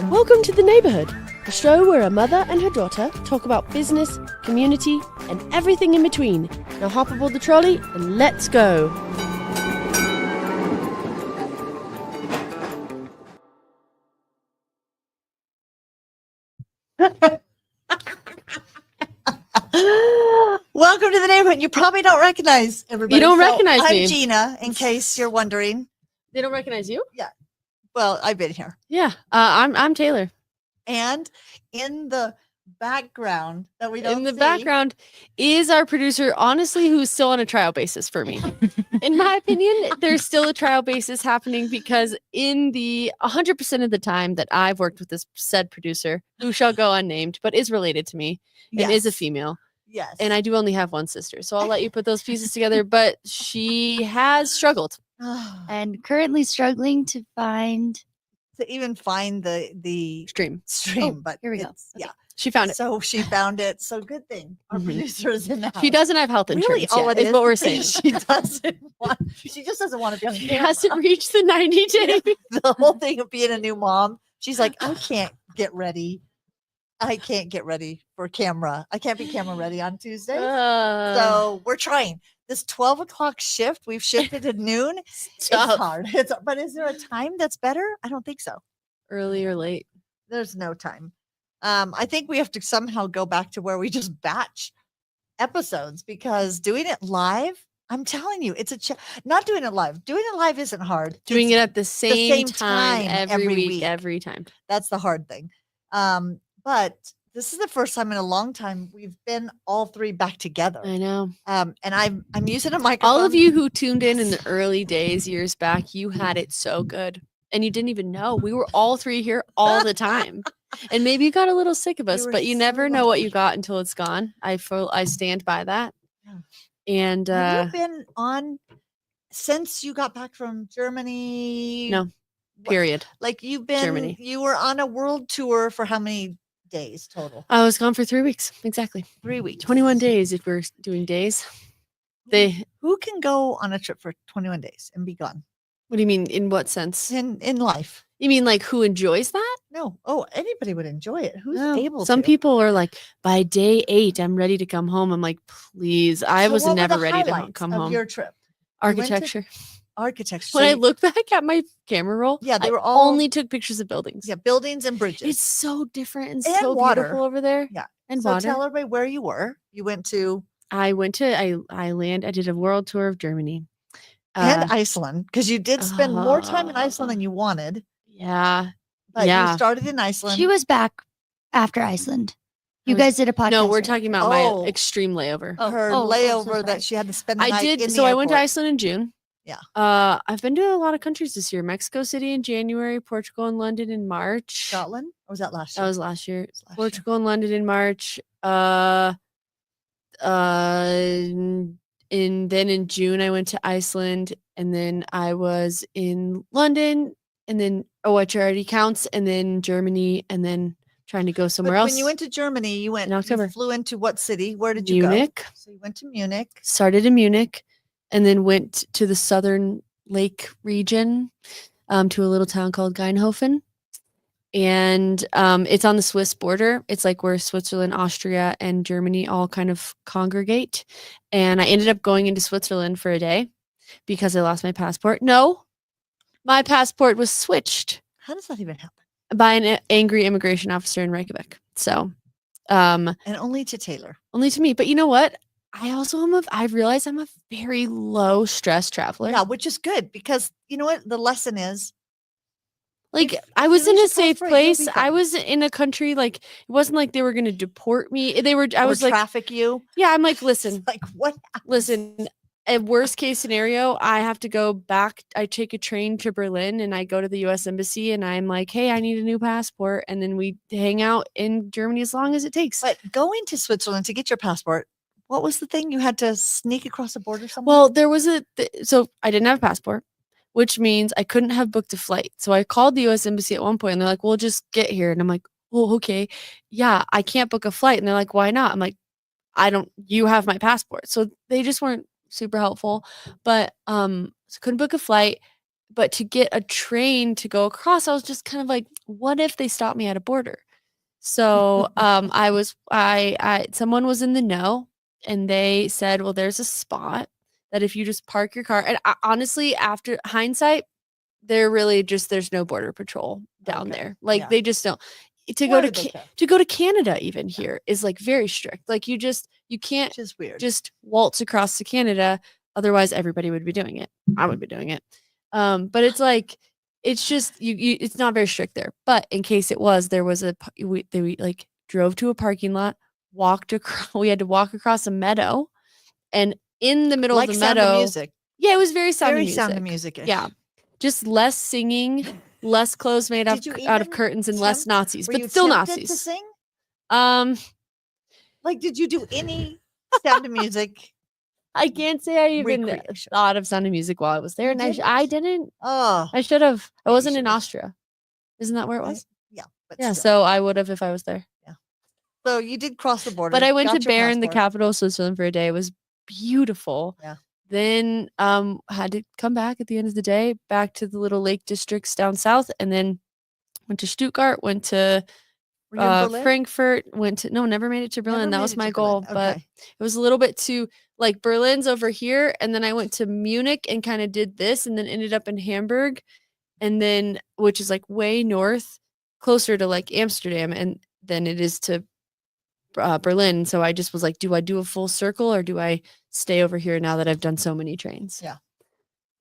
Welcome to The Neighborhood, a show where a mother and her daughter talk about business, community, and everything in between. Now hop aboard the trolley and let's go. Welcome to The Neighborhood. You probably don't recognize everybody. You don't recognize me. I'm Gina, in case you're wondering. They don't recognize you? Well, I've been here. Yeah, I'm Taylor. And in the background that we don't In the see, background is our producer, honestly, who's still on a trial basis for me. In my opinion, there's still a trial basis happening because in the 100% of the time that I've worked with this said producer, who shall go unnamed, but is related to me and is a female. Yes. And I do only have one sister, so I'll let you put those pieces together. But she has struggled. And currently struggling to find even find the Stream. but here we go. it's- Yeah. She found it. So she found it. So good thing. Our Mhm. producer is in the house. She doesn't have health insurance. Really, all Yet, it is what we're saying. She doesn't want. She just doesn't want to be on She camera. hasn't reached the 90 day. The whole thing of being a new mom. She's like, I can't get ready. I can't get ready for camera. I can't be camera ready on Tuesday. So we're trying this 12 o'clock shift. We've shifted to noon. It's tough. hard. But is there a time that's better? I don't think so. Early or late. There's no time. I think we have to somehow go back to where we just batch episodes, because doing it live, I'm telling you, it's not doing it live. Doing it live isn't hard. Doing It's- it at the same time time every every week, week. every time. That's the hard thing. But this is the first time in a long time we've been all three back together. I know. And I'm using a microphone. All of you who tuned in the early days, years back, you had it so good. And you didn't even know. We were all three here all the time. And maybe you got a little sick of us, were but you so never know what you lucky. got until it's gone. I stand by that. Yeah. And Have you been on since you got back from Germany? No. What- period. Like you've been, Germany. you were on a world tour for how many days total? I was gone for 3 weeks. Exactly. 3 weeks. 21 days if we're doing days. Who can go on a trip for 21 days and be gone What do you mean? In what sense? in life? You mean like who enjoys that? No. Oh, anybody would enjoy it. Who's No. able Some to? people are like, by day 8, I'm ready to come home. I'm like, please. I So was what were never the ready to highlights come of home. your trip? You went to Architecture. Architecture. When So I you- look back at my camera roll, Yeah, they I were all- only took pictures of buildings. yeah, buildings and bridges. It's so different and, And so water. beautiful over there. Yeah. And So water. tell everybody where you were. You went to I went to I did a world tour of Germany. and Iceland, because you did spend more time in Iceland than you wanted. Yeah. But Yeah. you started in Iceland. she was back after Iceland. You I was- guys did a podcast. No, we're right? talking about Oh. my extreme layover. her so layover sorry. that she had to spend the I night in did. the So I went to airport. Iceland in June. Yeah. I've been to a lot of countries this year. Mexico City in January, Portugal and London in March. Scotland? Or was that last That year? was last year. was last year. Portugal and London in March. Then in June I went to Iceland, and then I was in London, and then which already counts, and then Germany, and then trying to go somewhere But else. when you went to Germany, you October. flew into what city? Where did you go? Munich, So you went to Munich. started in Munich, and then went to the southern lake region, to a little town called Geinhofen. And it's on the Swiss border. It's like where Switzerland, Austria, and Germany all kind of congregate. And I ended up going into Switzerland for a day because I lost my passport. No, my passport was switched How does that even happen? by an angry immigration officer in Reykjavik. So And only to Taylor. only to me. But you know what? I realized I'm a very low stress traveler. Yeah, which is good, because you know what the lesson is? Like If I you was in lose a your safe passport, you'll be place. I fine. was in a country, like it wasn't like they were going to deport me. I Or was like, traffic you. yeah, I'm like, It's listen, like what? listen. A worst case scenario, I have to go back. I take a train to Berlin and I go to the U.S. Embassy and I'm like, hey, I need a new passport. And then we hang out in Germany as long as it takes. But going to Switzerland to get your passport, what was the thing? You had to sneak across the border somewhere? Well, there was so I didn't have a passport, which means I couldn't have booked a flight. So I called the U.S. Embassy at one point and they're like, well, just get here. And I'm like, oh, okay. Yeah, I can't book a flight. And they're like, why not? I'm like, you have my passport. So they just weren't super helpful. But so couldn't book a flight. but to get a train to go across, I was just kind of like, what if they stop me at a border? So someone was in the know, and they said, well, there's a spot that if you just park your car, and honestly, after hindsight, there's no border patrol down there. Like yeah. they just don't. To Why go would they care? to go to Canada even here is like very strict. Like you can't Which is weird. just waltz across to Canada. Otherwise, everybody would be doing it. I would be doing it. But it's like it's just it's not very strict there. But in case it was, there was we like drove to a parking lot, walked across. We had to walk across a meadow, and in the middle like of the Sound meadow, of Music. yeah, it was very Very Sound Sound of of Music. Music. Yeah, just less singing, less clothes made Did you out of even curtains, and less Nazis, Were but you still tempted Nazis. to sing? Um, Like, did you do any Sound of Music? I can't say I even Recreation. thought of Sound of Music while I was there, You and didn't? I didn't. Oh, I should have. I you wasn't in should've. Austria. Isn't that where it okay. was? Yeah, but Yeah, still. so I would have if I was there. So you did cross the border. But I went got to your Bern, the passport. capital of Switzerland, for a day. It was beautiful. Yeah. Then had to come back at the end of the day, back to the little lake districts down south, and then went to Stuttgart, went to Were you in Berlin? Frankfurt, never made it to Berlin. Never That made was it my to goal, Berlin. but Okay. it was a little bit too like Berlin's over here, and then I went to Munich and kind of did this, and then ended up in Hamburg, and then which is like way north, closer to like Amsterdam, and than it is to Berlin. So I just was like, do I do a full circle or do I stay over here now that I've done so many trains? Yeah.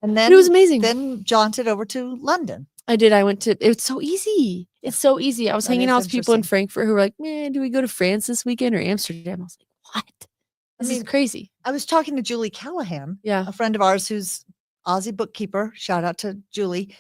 And then But it was amazing. Then jaunted over to London. I did. I went to. It's so easy. It's so easy. I was That hanging is out with people in interesting. Frankfurt who were like, "Man, do we go to France this weekend or Amsterdam?" I was like, "What? This is mean, crazy." I was talking to Julie Callahan, Yeah. a friend of ours who's Aussie bookkeeper. Shout out to Julie.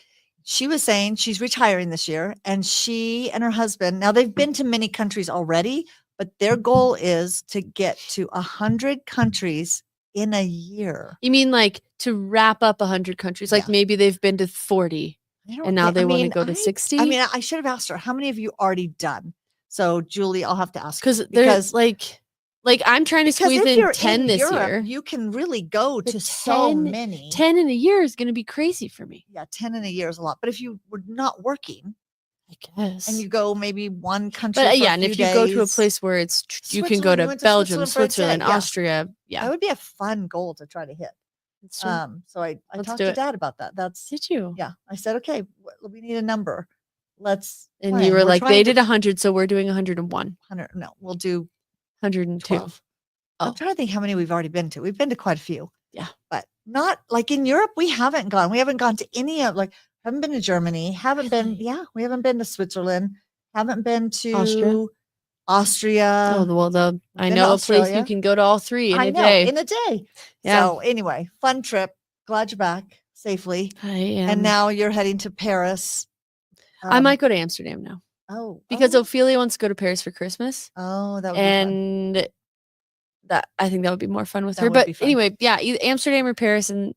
She was saying she's retiring this year, and she and her husband, now they've been to many countries already, but their goal is to get to 100 countries in a year. You mean like to wrap up 100 countries? Like Yeah. maybe they've been to 40 and now they want to go to 60? I mean, I should have asked her, how many have you already done? So Julie, I'll have to ask her. Because there's like I'm trying to squeeze if in you're 10 in this Europe, year. you can really go But to so 10 many. 10 in a year is going to be crazy for me. Yeah, 10 in a year is a lot. But if you were not working, I guess. and you go maybe one country, But for yeah, a and few if you go to a days, place where it's you can go Switzerland, you to went to Belgium, Switzerland for a day, Switzerland, yeah. Austria. Yeah. that would be a fun goal to try to hit. That's true. So I Let's talked do to it. Dad about that. That's Did you? yeah. I said, okay, we need a number. Let's And plan. you were We're like, trying they to- did 100, so we're doing 101, 100. No, we'll do 102. 12. I'm Oh. trying to think how many we've already been to. We've been to quite a few. Yeah. But not like in Europe, we haven't gone. We haven't gone to any of haven't been to Germany, haven't been, we haven't been to Switzerland, haven't been to Austria. Oh, well, I been to know a place you Australia. can go to all three in I a know, day. in a day. Yeah. So anyway, fun trip. Glad you're back safely. I am. And now you're heading to Paris. I might go to Amsterdam now because oh, Ophelia wants to go to Paris for Christmas. that would be fun. And that I think that would be more fun with That her. would But be fun. anyway, yeah, either Amsterdam or Paris, and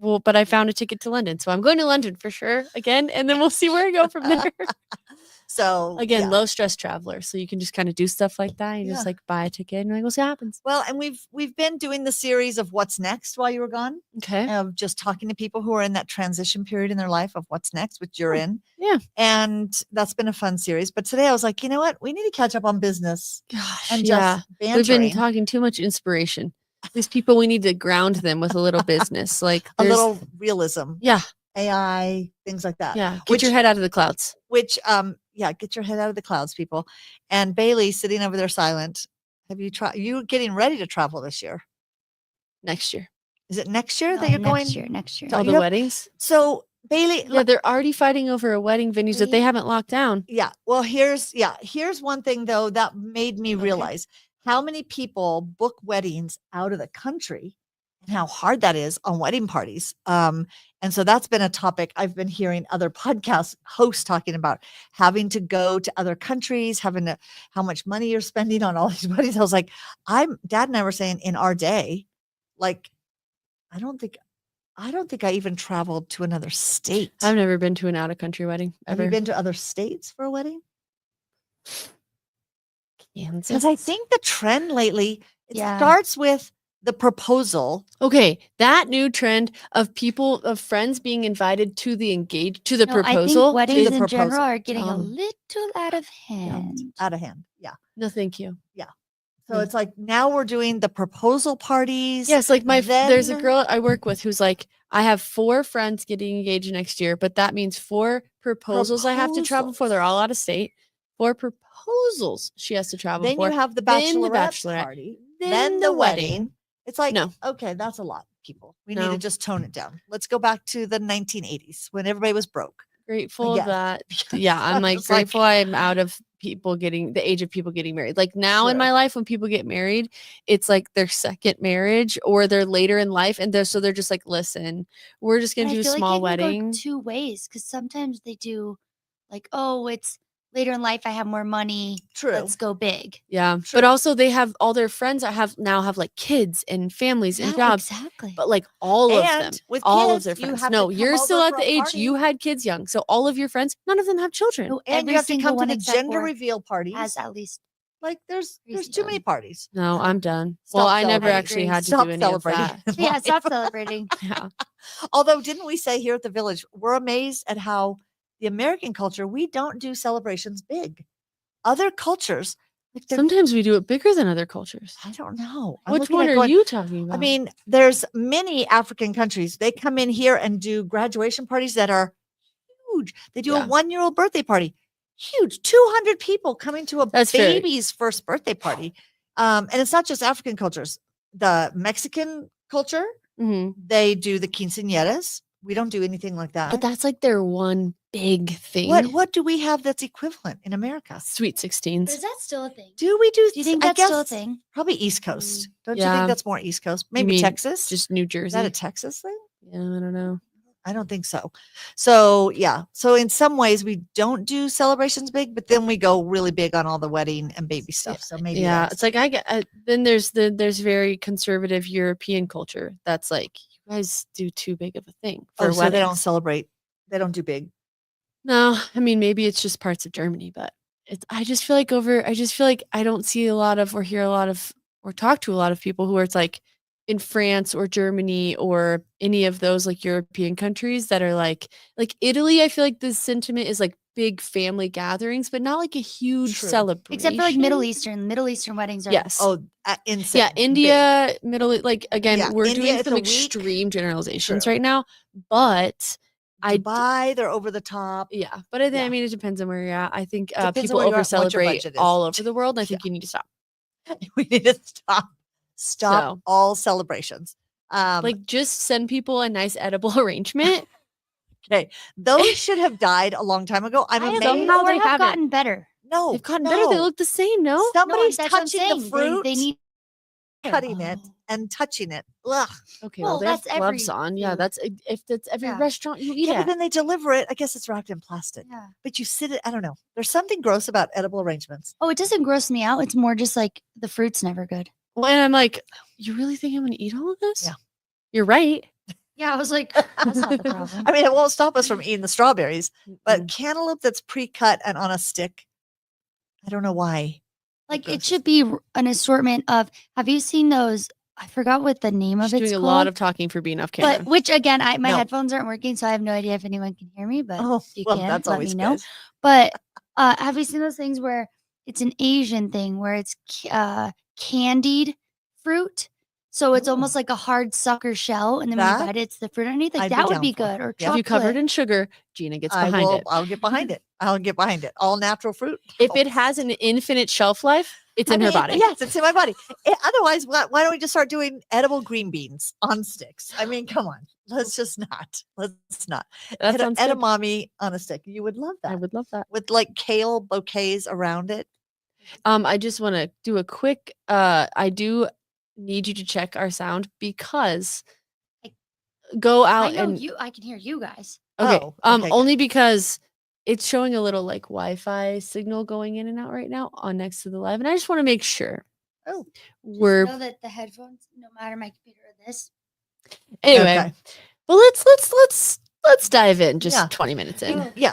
but I found a ticket to London, so I'm going to London for sure again, and then we'll see where I go from there. So Again, yeah. low stress traveler, so you can just kind of do stuff like that. You just like buy a ticket and like, we'll see what happens. Well, and we've been doing the series of what's next while you were gone. Okay. Of just talking to people who are in that transition period in their life of what's next, which you're in. Yeah. And that's been a fun series. But today I was like, you know what? We need to catch up on business Gosh, and yeah. just bantering. We've been talking too much inspiration. These people, we need to ground them with a little business, like a little realism. Yeah. AI, things like that. Yeah. Get your head out of the clouds. Which, get your head out of the clouds, people. And Bailey sitting over there silent. Have you tried? You getting ready to travel this year? Next year. Is it next year that you're going? Next year. So All the weddings. So Bailey, Yeah, they're already fighting over a wedding venues that they haven't locked down. yeah. Well, here's one thing though that made me realize how many people book weddings out of the country and how hard that is on wedding parties. And so that's been a topic I've been hearing other podcast hosts talking about, having to go to other countries, how much money you're spending on all these weddings. I was like, Dad and I were saying in our day, like, I don't think I even traveled to another state. I've never been to an out of country wedding Have ever. you been to other states for a wedding? Kansas. Because I think the trend lately, it Yeah. starts with the proposal. Okay, that new trend of friends being invited to the I think proposal. weddings the in general proposal. are getting a little out of hand. Out of hand. Yeah. No, thank you. So Yeah. it's like now we're doing the proposal parties. Yes, like there's a then- girl I work with who's like, I have 4 friends getting engaged next year, but that means 4 proposals I have to travel for. They're all out of state. 4 proposals she has to travel Then for. you have the then the bachelorette party. Then the wedding. It's like, No. okay, that's a lot, people. We need No. to just tone it down. Let's go back to the 1980s when everybody was broke. Grateful Yes. that Because yeah, I'm like it's like- grateful I'm out of the age of people getting married. Like now in True. my life, when people get married, it's like their second marriage or they're later in life, and they're just like, listen, we're just gonna And I do a feel small like it can wedding. go 2 ways because sometimes they do like, oh, it's later in life. I have more money. True. Let's go big. Yeah, True. but also they have all their friends that have like kids and families and jobs. Exactly. But like all of them, And with all kids, of their you friends. have No, to you're come still over at for the a age you party. had kids young. So all of your friends, none of them have children. No, And every you have to single come to one the except gender for reveal parties. has at least Like there's Crazy too many young. parties. No, I'm done. Stop Well, I never celebrating. actually had to Stop do any celebrating. of that. yeah. Stop celebrating. Yeah. Although, didn't we say here at the village, we're amazed at how the American culture, we don't do celebrations big. Other cultures, like Sometimes we do it bigger than other cultures. I don't know. I'm Which looking one at are going- you talking about? I mean, there's many African countries. They come in here and do graduation parties that are huge. They do Yeah. a 1-year-old birthday party. Huge. 200 people coming to a That's fair. baby's first birthday party. And it's not just African cultures. The Mexican culture, Mhm. they do the quinceañeras. We don't do anything like that. But that's like their one big thing. What do we have that's equivalent in America? Sweet 16s. But is that still a thing? Do we do? Do you think I that's still a guess thing? Probably East Coast. Don't you yeah. think that's more East Coast? Maybe mean Texas. Just New Is Jersey. that a Texas thing? Yeah, I don't know. I don't think so. So yeah. So in some ways we don't do celebrations big, but then we go really big on all the wedding and baby stuff. So maybe Yeah, that's- it's like I get. Then there's very conservative European culture that's like, you guys do too big of a thing for so they don't weddings. celebrate. They don't do big. No, I mean maybe it's just parts of Germany, but I just feel like I don't see a lot of or hear a lot of or talk to a lot of people who are it's like in France or Germany or any of those like European countries that are like Italy. I feel like the sentiment is like big family gatherings, but not like a huge True. celebration. Except for like Middle Eastern weddings are Yes. Oh, insane. Yeah, India, like again, Yeah, we're India, doing it's some a week. extreme generalizations True. right now, but Dubai, they're over the top. yeah, but I think Yeah. I mean it depends on where you're at. I think Depends on people where you're over at, what your celebrate budget is. all over the world. I think you need to stop. We need to stop So- all celebrations. Like just send people a nice edible arrangement. Okay, those should have died a long time ago. I'm I amazed. Somehow or they have haven't. gotten better. No, They've gotten better. They no. look the same, no? Somebody's that's what I'm touching the saying. fruit, They need cutting it, and touching it. Ugh. Okay, Well, well, they have that's gloves every on. Yeah, food. that's if that's every Yeah. restaurant you eat Yeah, but at. then they deliver it. I guess it's wrapped in plastic. Yeah. But you sit it. I don't know. There's something gross about edible arrangements. Oh, it doesn't gross me out. It's more just like the fruit's never good. Well, and I'm like, you really think I'm gonna eat all of this? Yeah. You're right. Yeah, I was like, that's not the problem. I mean, it won't stop us from eating the strawberries, but Mm. cantaloupe that's pre-cut and on a stick. I don't know why. Like it grosses should be an assortment of. Have you seen those? I forgot what the name of She's it's doing called. a lot of talking for being off camera. But which again, my No. headphones aren't working, so I have no idea if anyone can hear me. But Oh, if you well, can, that's let always me know. good. But have you seen those things where it's an Asian thing where it's candied fruit? So it's Oh. almost like a hard sucker shell, and then when That you bite it, it's the fruit underneath. Like I'd be that would down be for. good. Or Yeah. if chocolate. you covered in sugar, Gina gets behind it. I'll get behind it. I'll get behind it. All natural fruit. If it has an infinite shelf life, it's in her body. Yes, it's in my body. Otherwise, why don't we just start doing edible green beans on sticks? I mean, come on. Let's just not. Let's not. That sounds good. Edamame on a stick. You would love that. I would love that. With like kale bouquets around it. I just want to do a quick I do need you to check our sound because go I out know and you. I can hear you guys. okay. Oh, okay, good. Only because it's showing a little like Wi-Fi signal going in and out right now on next to the live, and I just want to make sure Oh, we're Know that the headphones, no matter my computer or this, anyway. Okay. Well, let's dive in just Yeah. 20 minutes in. Oh. Yeah.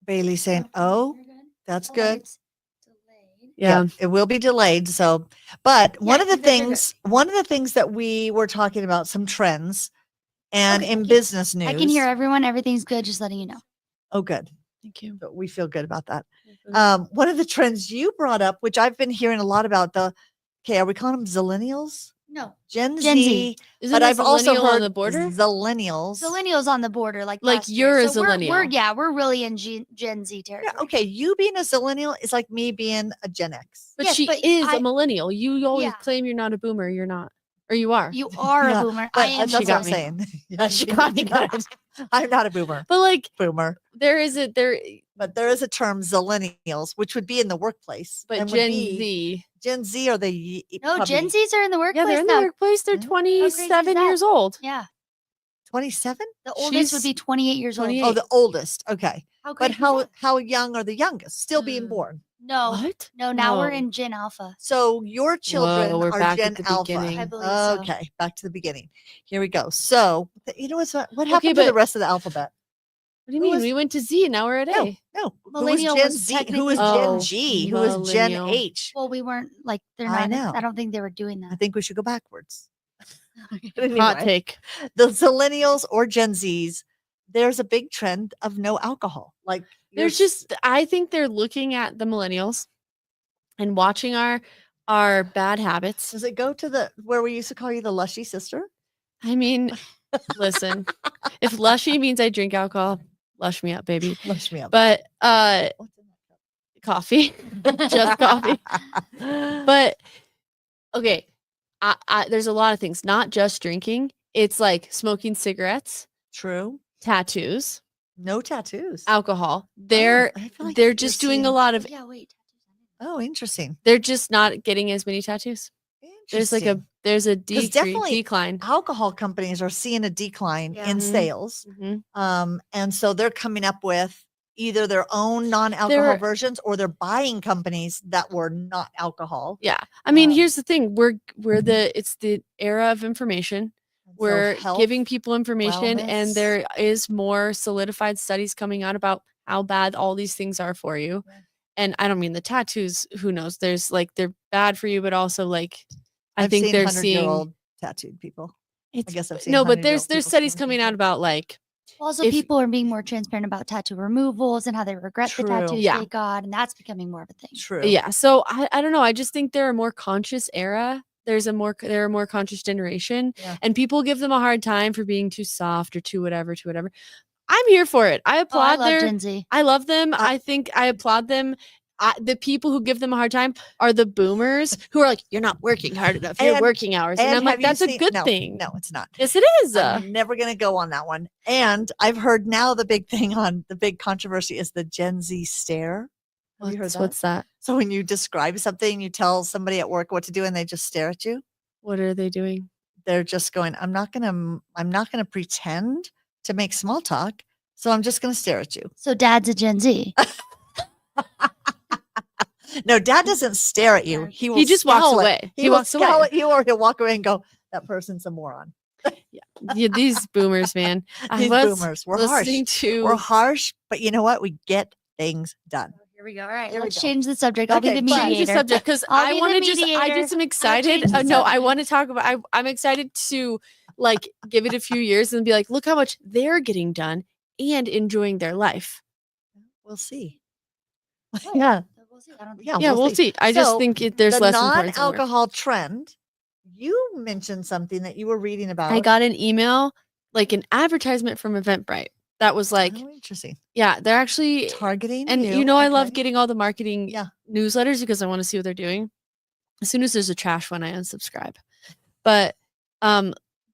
Bailey saying, okay, "Oh, you're good. that's Oh, good." it's delayed. Yeah. it will be delayed. So, but Yeah, one of the they're things that we were talking about, some trends, and Okay, in I can- business news. I can hear everyone. Everything's good. Just letting you know. Oh, good. Thank you. But we feel good about that. Mhm. One of the trends you brought up, which I've been hearing a lot about, okay, are we calling them zillennials? No, Gen Gen Z. Z. Isn't But a I've also zillennial on heard the border? zillennials. Millennials on the border, like Like last year. you're a So we're zillennial. we're really in Gen Z territory. Yeah, okay, you being a zillennial is like me being a Gen X. But Yes, she but is I- a millennial. You always Yeah. claim you're not a boomer. You're not. Or you are. You are Yeah, a boomer. But I am. that's what got I'm me. saying. Yeah, She got me good. I'm not a boomer. But like Boomer. there is a there But there is a term zillennials, which would be in the workplace. but and would Gen be- Z. Gen Z are the No, Gen probably Zs are in the workplace Yeah, they're in now. the workplace. They're Yeah. 27 that? years old. Yeah, 27? the oldest would She's be 28 years old. 28. Oh, the oldest. Okay. How But great is that? how young are the youngest? Still being Mm. born. No, What? no. Now we're Oh. in Gen Alpha. So your children we're are back Gen at the Alpha. beginning. I believe so. Okay, back to the beginning. Here we go. So you know what Okay, happened to the but- rest of the alphabet? What do you Who mean? was- We went to Z and now we're at No, A. no. Millennial who was Gen was Z? Who technically was Gen Oh, G? Who was Gen millennial. H? Well, we weren't like they're I not. know. I don't think they were doing I that. think we should go backwards. Hot Anyway, take. the Zillennials or Gen Zs, there's a big trend of no alcohol. Like There's just I think they're looking at the millennials and watching our bad habits. does it go to the where we used to call you the lushy sister? I mean, listen, if lushy means I drink alcohol, lush me up, baby. Lush me up. But What's in coffee, just coffee. that? But okay, there's a lot of things, not just drinking. It's like smoking cigarettes, True. tattoos, No tattoos. alcohol. They're I feel like they're you're just doing a seeing- lot of. Yeah, wait. Oh, interesting. They're just not getting as many tattoos. There's like there's a definitely- decline. alcohol companies are seeing a decline Yeah. in Mhm. sales. Mhm. And so they're coming up with either their own non-alcohol They're- versions or they're buying companies that were not alcohol. Yeah, I mean, Um, here's the thing: it's the era of information. And so We're health, giving people information, wellness. and there is more solidified studies coming out about how bad all these things are for you. Yeah. And I don't mean the tattoos. Who knows? There's like they're bad for you, but also like I I've think seen they're 100-year-old seeing. tattooed people. It's, guess I've seen no, but 100-year-old there's people studies smoking coming out too. about like Also, If- people are being more transparent about tattoo removals and how they regret True. the tattoos Yeah. they got, and that's becoming more of a thing. True. yeah. So I don't know. I just think they're a more conscious era. They're a more conscious generation, Yeah. and people give them a hard time for being too soft or too whatever. I'm here for it. I Oh, I applaud love their. Gen Z. I love them. I- I think I applaud them. The people who give them a hard time are the boomers who are like, "You're not working hard enough. You're And- working hours," and I'm have like, you "That's a seen- good no, thing." No, it's not. Yes, it is. I'm never going to go on that one. And I've heard now the big controversy is the Gen Z stare. Have you heard that? What's that? So when you describe something, you tell somebody at work what to do and they just stare at you. What are they doing? They're just going, I'm not going to pretend to make small talk. So I'm just going to stare at you. So dad's a Gen Z. No, dad doesn't stare at you. He will He just walks scowl at- away. He, He will walks away. scowl at you or he'll walk away and go, that person's a moron. Yeah, these boomers, man. I These was boomers. We're harsh. listening to. We're harsh, but you know what? We get things done. Here we go. All right, Here we let's go. change the subject. I'll Okay, be the but- Change the mediator. subject because I'll I be the want to just I mediator. just am change excited. the No, I subject. want to talk about I'm excited to like give it a few years and be like, look how much they're getting done and enjoying their life. We'll see. Oh, Yeah. We'll see. I don't think Yeah. Yeah, we'll see. I just So, think there's the less importance. somewhere. non-alcohol trend. You mentioned something that you were reading about. I got an email, like an advertisement from Eventbrite that was like, oh, interesting. yeah, they're actually Targeting. and you know I love Okay. getting all the marketing Yeah. newsletters because I want to see what they're doing. As soon as there's a trash one, I unsubscribe. But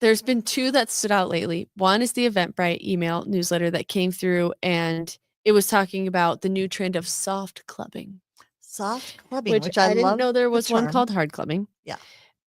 there's been two that stood out lately. One is the Eventbrite email newsletter that came through, and it was talking about the new trend of soft clubbing, soft clubbing, which, I I didn't love. know there was one term. called hard clubbing. Yeah.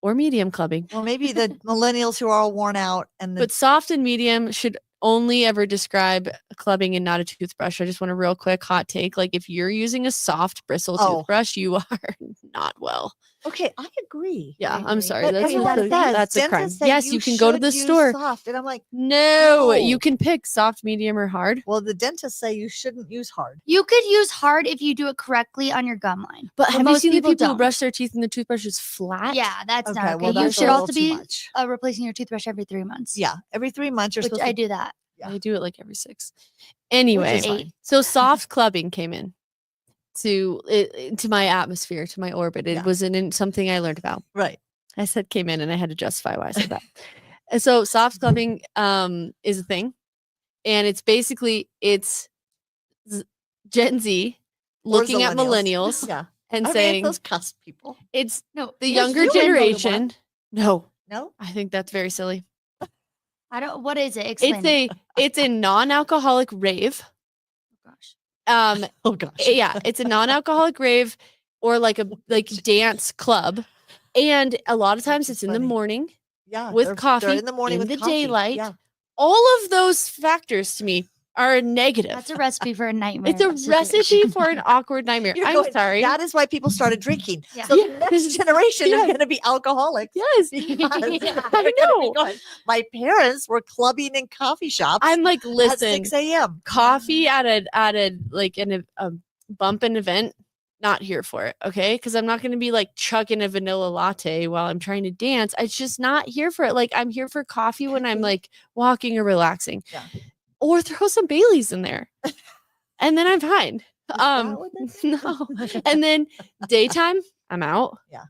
Or medium clubbing. Well, maybe the millennials who are all worn out and the But soft and medium should only ever describe clubbing and not a toothbrush. I just want a real quick hot take. Like if you're using a soft bristle Oh. toothbrush, you are not well. Okay, I agree. Yeah, I I'm agree. sorry. But That's everyone that says, that's a crime. dentists say Yes, you can go to should the use store. soft, and I'm like, No, you No. can pick soft, medium, or hard. well, the dentists say you shouldn't use hard. You could use hard if you do it correctly on your gum line. But have you most seen the people who don't. brush their teeth and the toothbrush is flat? Yeah, that's Okay, not okay. well, You that's a should little also too be much. replacing your toothbrush every 3 months. Yeah, every 3 months you're which supposed I to. do that. Yeah. I do it like every 6. Anyway, is fine. so soft clubbing came in to my atmosphere, to my orbit. It Yeah. wasn't in something I learned about. Right. I said came in, and I had to justify why I said that. And so soft clubbing is a thing, and it's basically Gen Z Or looking at millennials. millennials Yeah. and I mean, saying those cusp people. it's No, the Yes, younger you would know the generation. one. No, No? I think that's very silly. I don't. What is it? Explain it. It's a non-alcoholic rave. Oh, gosh. Oh gosh. Yeah, it's a non-alcoholic rave or like a dance club, and a lot of times Which is it's in the funny. morning Yeah. with they're coffee in the morning in with the coffee. daylight. Yeah. All of those factors to me are negative. That's a recipe for a nightmare. It's a recipe situation. for an awkward nightmare. You're I'm going, sorry. That is why people started drinking. Yeah. So the Yes. next generation is Yes. going to be alcoholics. Yes, Because Yeah. they're I gonna be know. going, my parents were clubbing in coffee shops I'm like, at listen, 6 a.m. coffee at a like in a bump an event, not here for it, okay? Because I'm not going to be like chugging a vanilla latte while I'm trying to dance. It's just not here for it. Like I'm here for coffee when I'm like walking or relaxing. Yeah. Or throw some Baileys in there, and then I'm fine. that what they No, and then daytime, I'm out. Yeah.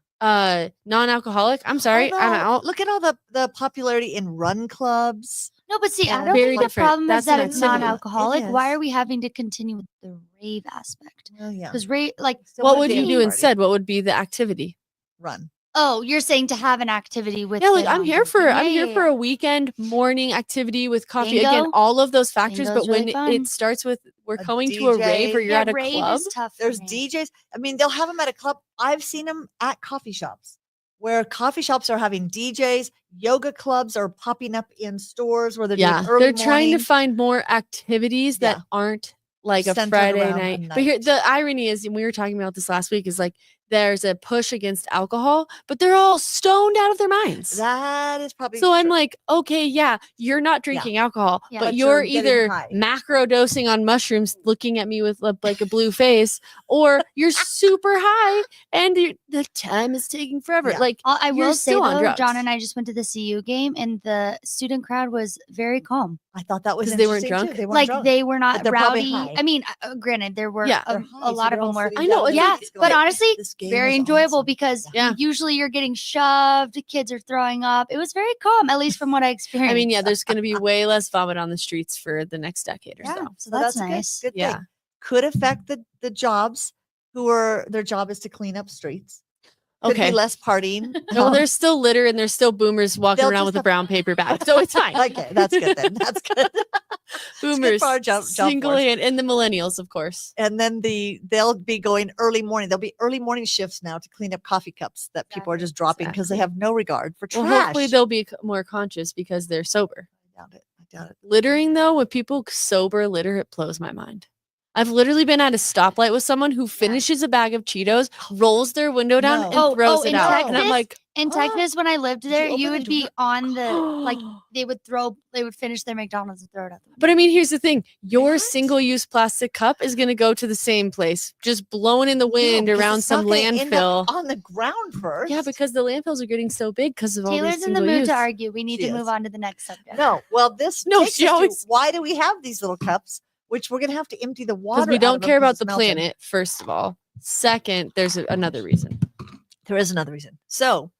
Non-alcoholic, I'm sorry, Oh, I'm no. out. Look at all the popularity in run clubs. No, but see, I Yeah. don't Very think the different. problem That's is that an it's activity. non-alcoholic. It Why is. are we having to continue with the rave aspect? Well, yeah. Because rave, like, Still What wanna would be you at do the party. instead? What would be the activity? Run. oh, you're saying to have an activity with. Yeah, the like I'm here for non-drinking. I'm Yeah, here yeah, for yeah. a weekend morning activity with coffee. Again, Bingo. all of those factors, Bingo's but when really fun. it starts with we're A going to a rave or DJ. you're Yeah, at a rave club, is tough. for There's me. DJs. I mean, they'll have them at a club. I've seen them at coffee shops where coffee shops are having DJs. Yoga clubs are popping up in stores where they're yeah, doing early they're trying morning. to find more activities that Yeah. aren't like a Centered Friday around a night. But here, night. the irony is, and we were talking about this last week, is like there's a push against alcohol, but they're all stoned out of their minds. That is probably So I'm true. like, okay, yeah, you're not drinking alcohol, Yeah. but But you're you're getting either high. macro dosing on mushrooms, looking at me with like a blue face, or you're super high and the time is taking forever. Yeah. Like I you're will say still on though, drugs. John and I just went to the CU game, and the student crowd was very calm. I thought that was 'Cause they weren't interesting, too. drunk? They weren't Like drunk. they were not they're probably rowdy. high. I mean, granted, there were Yeah. They're a high, so lot they're of them all were. sitting I know, down it's there Yeah, like- just but going, honestly, "This game very is enjoyable awesome." because Yeah. usually you're getting shoved, kids are throwing up. It was very calm, at least from what I experienced. I mean, yeah, there's going to be way less vomit on the streets for the next decade or yeah, so. so So that's a nice. Good Yeah. thing. Could affect the jobs who are their job is to clean up streets. Could Okay. be less partying. No, there's still litter and there's still boomers walking They'll around just with a have- brown paper bag, so it's fine. Okay, that's good then. That's good. Boomers, for our job single force. hand, and the millennials, of course. And then they'll be going early morning. There'll be early morning shifts now to clean up coffee cups that people are just dropping because they have no regard for trash. Well, hopefully they'll be more conscious because they're sober. I doubt it. I doubt it. Littering though, when people sober litter, it blows my mind. I've literally been at a stoplight with someone who finishes a bag of Cheetos, rolls their window down, No. and Oh, throws it in out. And I'm Texas? like, In Texas, when I lived Did you there, open you the would be door? on the like they would finish their McDonald's and throw it out. The but I mean, here's the thing: your What? single-use plastic cup is going to go to the same place, just blowing in the wind No, because around it's not some gonna end landfill. up on the ground first. Yeah, because the landfills are getting so big because of all Taylor's these in the single mood use. to argue. We need She to move is. on to the next subject. No, well, this No, takes she us to always- why do we have these little cups? Which we're gonna have to empty the water Because we out don't of them care 'cause about it's the melting. planet. First of all, second, there's another reason. There is another reason. So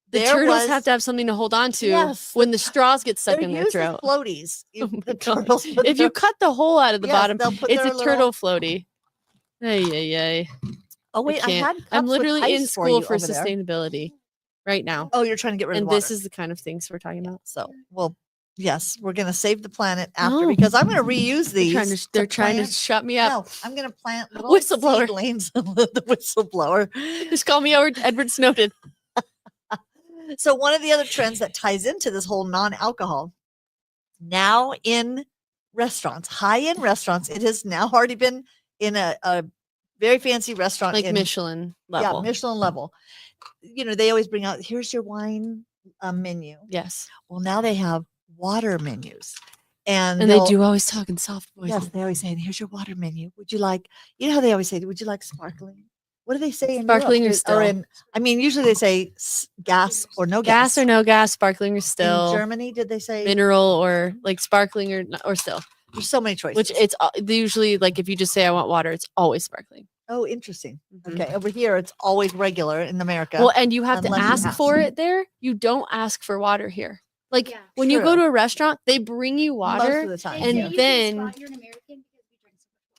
The there turtles was- have to have something to hold on to Yes, when the straws get stuck they're in their used as throat. floaties. Oh my The God. turtles put If their- you cut the hole out of the Yes, bottom, they'll put it's a their little- turtle floaty. Ay, ay, ay. oh wait, I can't. had I'm cups with literally in ice for school you for over there. sustainability right now. Oh, you're trying to get rid And of the this water. is the kind of things we're talking about. So well, yes, we're gonna save the planet after No. because I'm gonna reuse They're these. they're trying to plant- shut me up. No, I'm gonna plant little Whistleblower. seedlings. The whistleblower. Just call me Edward Snowden. So one of the other trends that ties into this whole non-alcohol now in restaurants, high-end restaurants, it has now already been in a very fancy restaurant, like in Michelin level. Yeah, Michelin level. They always bring out, here's your wine menu. Yes. Well, now they have water menus, And they they'll- do always talk in soft voices. Yes, they always say, here's your water menu. Would you like? You know how they always say, would you like sparkling? What do they say in Sparkling Europe? or still? Usually they say gas or no Gas gas. or no gas, sparkling or In still, Germany, did they say? mineral or like sparkling or still. There's so many choices. Which it's they usually like if you just say I want water, it's always sparkling. Oh, interesting. Mhm. Okay, over here it's always regular in America. Well, and you have to unless you ask have for to. it there. You don't ask for water here. Like Yeah. when you go True. to a restaurant, they bring you Most water of the time. and yeah. then-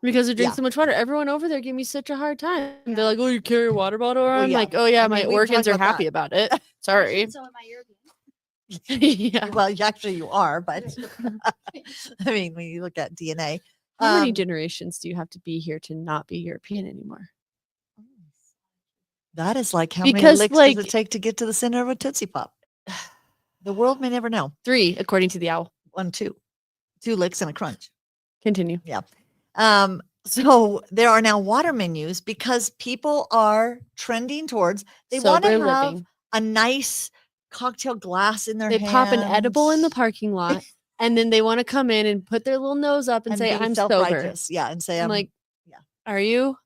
because we drink Yeah. so much water. Everyone over there gave me such a hard time. Yeah. They're like, "Oh, you carry a water bottle around?" yeah. Like, "Oh yeah, I my mean, we organs talked are about happy about it." Sorry. So am I European. Yeah. Well, actually you are, but I mean, when you look at DNA. How many um, generations do you have to be here to not be European anymore? That is like how many Because, licks like- does it take to get to the center of a Tootsie Pop? The world may never know. 3, according to the owl. 1, 2. 2 licks and a crunch. Continue. So there are now water menus because people are trending towards, they want to Sober have living. a nice cocktail glass in their They pop an edible in the hands. parking lot, and then they want to come in and put their little nose up and say, be "I'm sober." self-righteous. Yeah, and say, I'm like, yeah. "Are you?"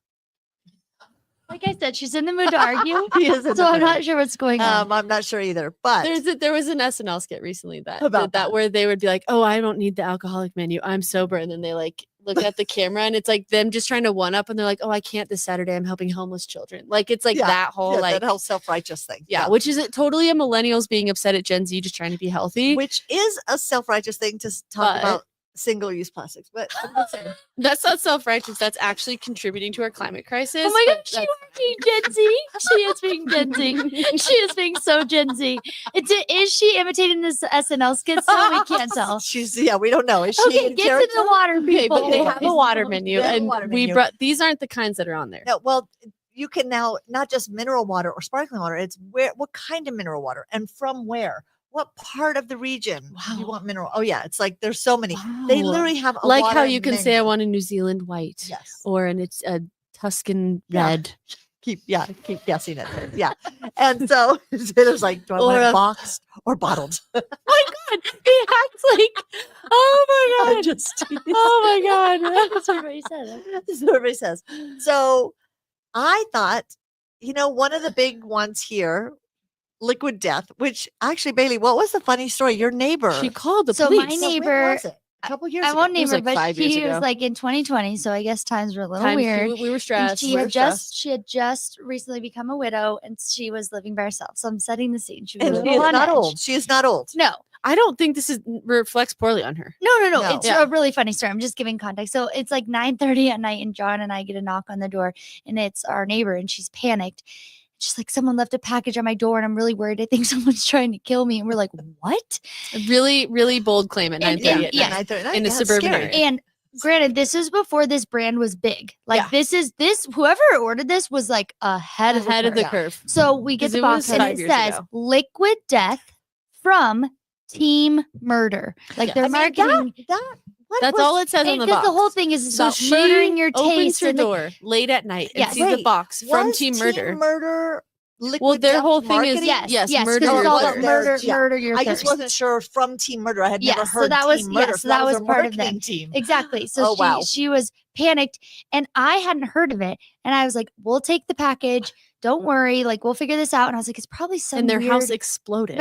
Like I said, she's in the mood to argue. He is in So the I'm mood. not sure what's going on. I'm not sure either, but There was an SNL skit recently that About did that that. where they would be like, "Oh, I don't need the alcoholic menu. I'm sober," and then they like look at the camera and it's like them just trying to one up, and they're like, "Oh, I can't this Saturday. I'm helping homeless children." Like it's like Yeah, that whole yeah, like that whole self-righteous thing. yeah, which is totally a millennials being upset at Gen Z just trying to be healthy. Which is a self-righteous thing to talk But- about single-use plastics. But I'm just saying. That's not self-righteous. That's actually contributing to our climate crisis. Oh my but God, she that's- was being Gen Z. She is being Gen Z. She is being so Gen Z. Is she imitating this SNL skit? So we can't tell. We don't know. Is she Okay, in get to character? the water, Okay, people. but they have a water menu, They have a and water we menu. brought these aren't the kinds that are on there. No, well, you can now not just mineral water or sparkling water. It's what kind of mineral water and from where? What part of the region do you Wow. want mineral? Oh yeah, it's like there's so many. They Wow. literally have a like how water you can say I menu. want a New Zealand white, Yes. or and it's a Tuscan Yeah. red. Keep guessing it. Yeah. And so it was like, do I want Or it a- boxed or bottled? Oh my god, he acts like, oh my I'm god, just oh my god. That's what everybody said. That's what everybody says. So I thought, one of the big ones here, Liquid Death, which actually, Bailey, what was the funny story? Your neighbor. She called the So my police. Well, when neighbor- was it? A couple years I ago. won't It name was her, like but 5 years she was ago. like in 2020. So I guess times were a little Times weird. we were And stressed. she had just recently become a widow, and she was living by herself. So I'm setting the scene. She was a And she little is on not edge. old. She is not old. No, I don't think this reflects poorly on her. no. No. It's Yeah. a really funny story. I'm just giving context. So it's like 9:30 at night, and John and I get a knock on the door, and it's our neighbor, and she's panicked. She's like, someone left a package on my door, and I'm really worried. I think someone's trying to kill me. And we're like, what? A really, really bold claim at And- 9:30 and- at yeah. night. 9:30 in a that's suburban scary. area. And granted, this is before this brand was big. Like Yeah. this whoever ordered this was like ahead of Ahead of the curve. curve. So we get 'Cause the it box was and 5 it years says ago. liquid death from Team Murder. Like Yes. their I mean, marketing. That's all it says on the Because box. the whole thing is So about she murdering your opens taste. her And like, door late at night and Yes. sees the Wait, box from was Team Team Murder. Murder Liquid Well, their Death whole thing is marketing? yes, murder because your it's all thirst. about murder, Yeah. murder your I thirst. just wasn't sure from Team Murder. I had never Yes, so heard that was- Team Murder. yes, so that was a part of marketing that. team. Exactly. So Oh, wow. she was panicked, and I hadn't heard of it. And I was like, "We'll take the package. Don't worry. Like we'll figure this out." And I was like, "It's probably some And their weird." house exploded.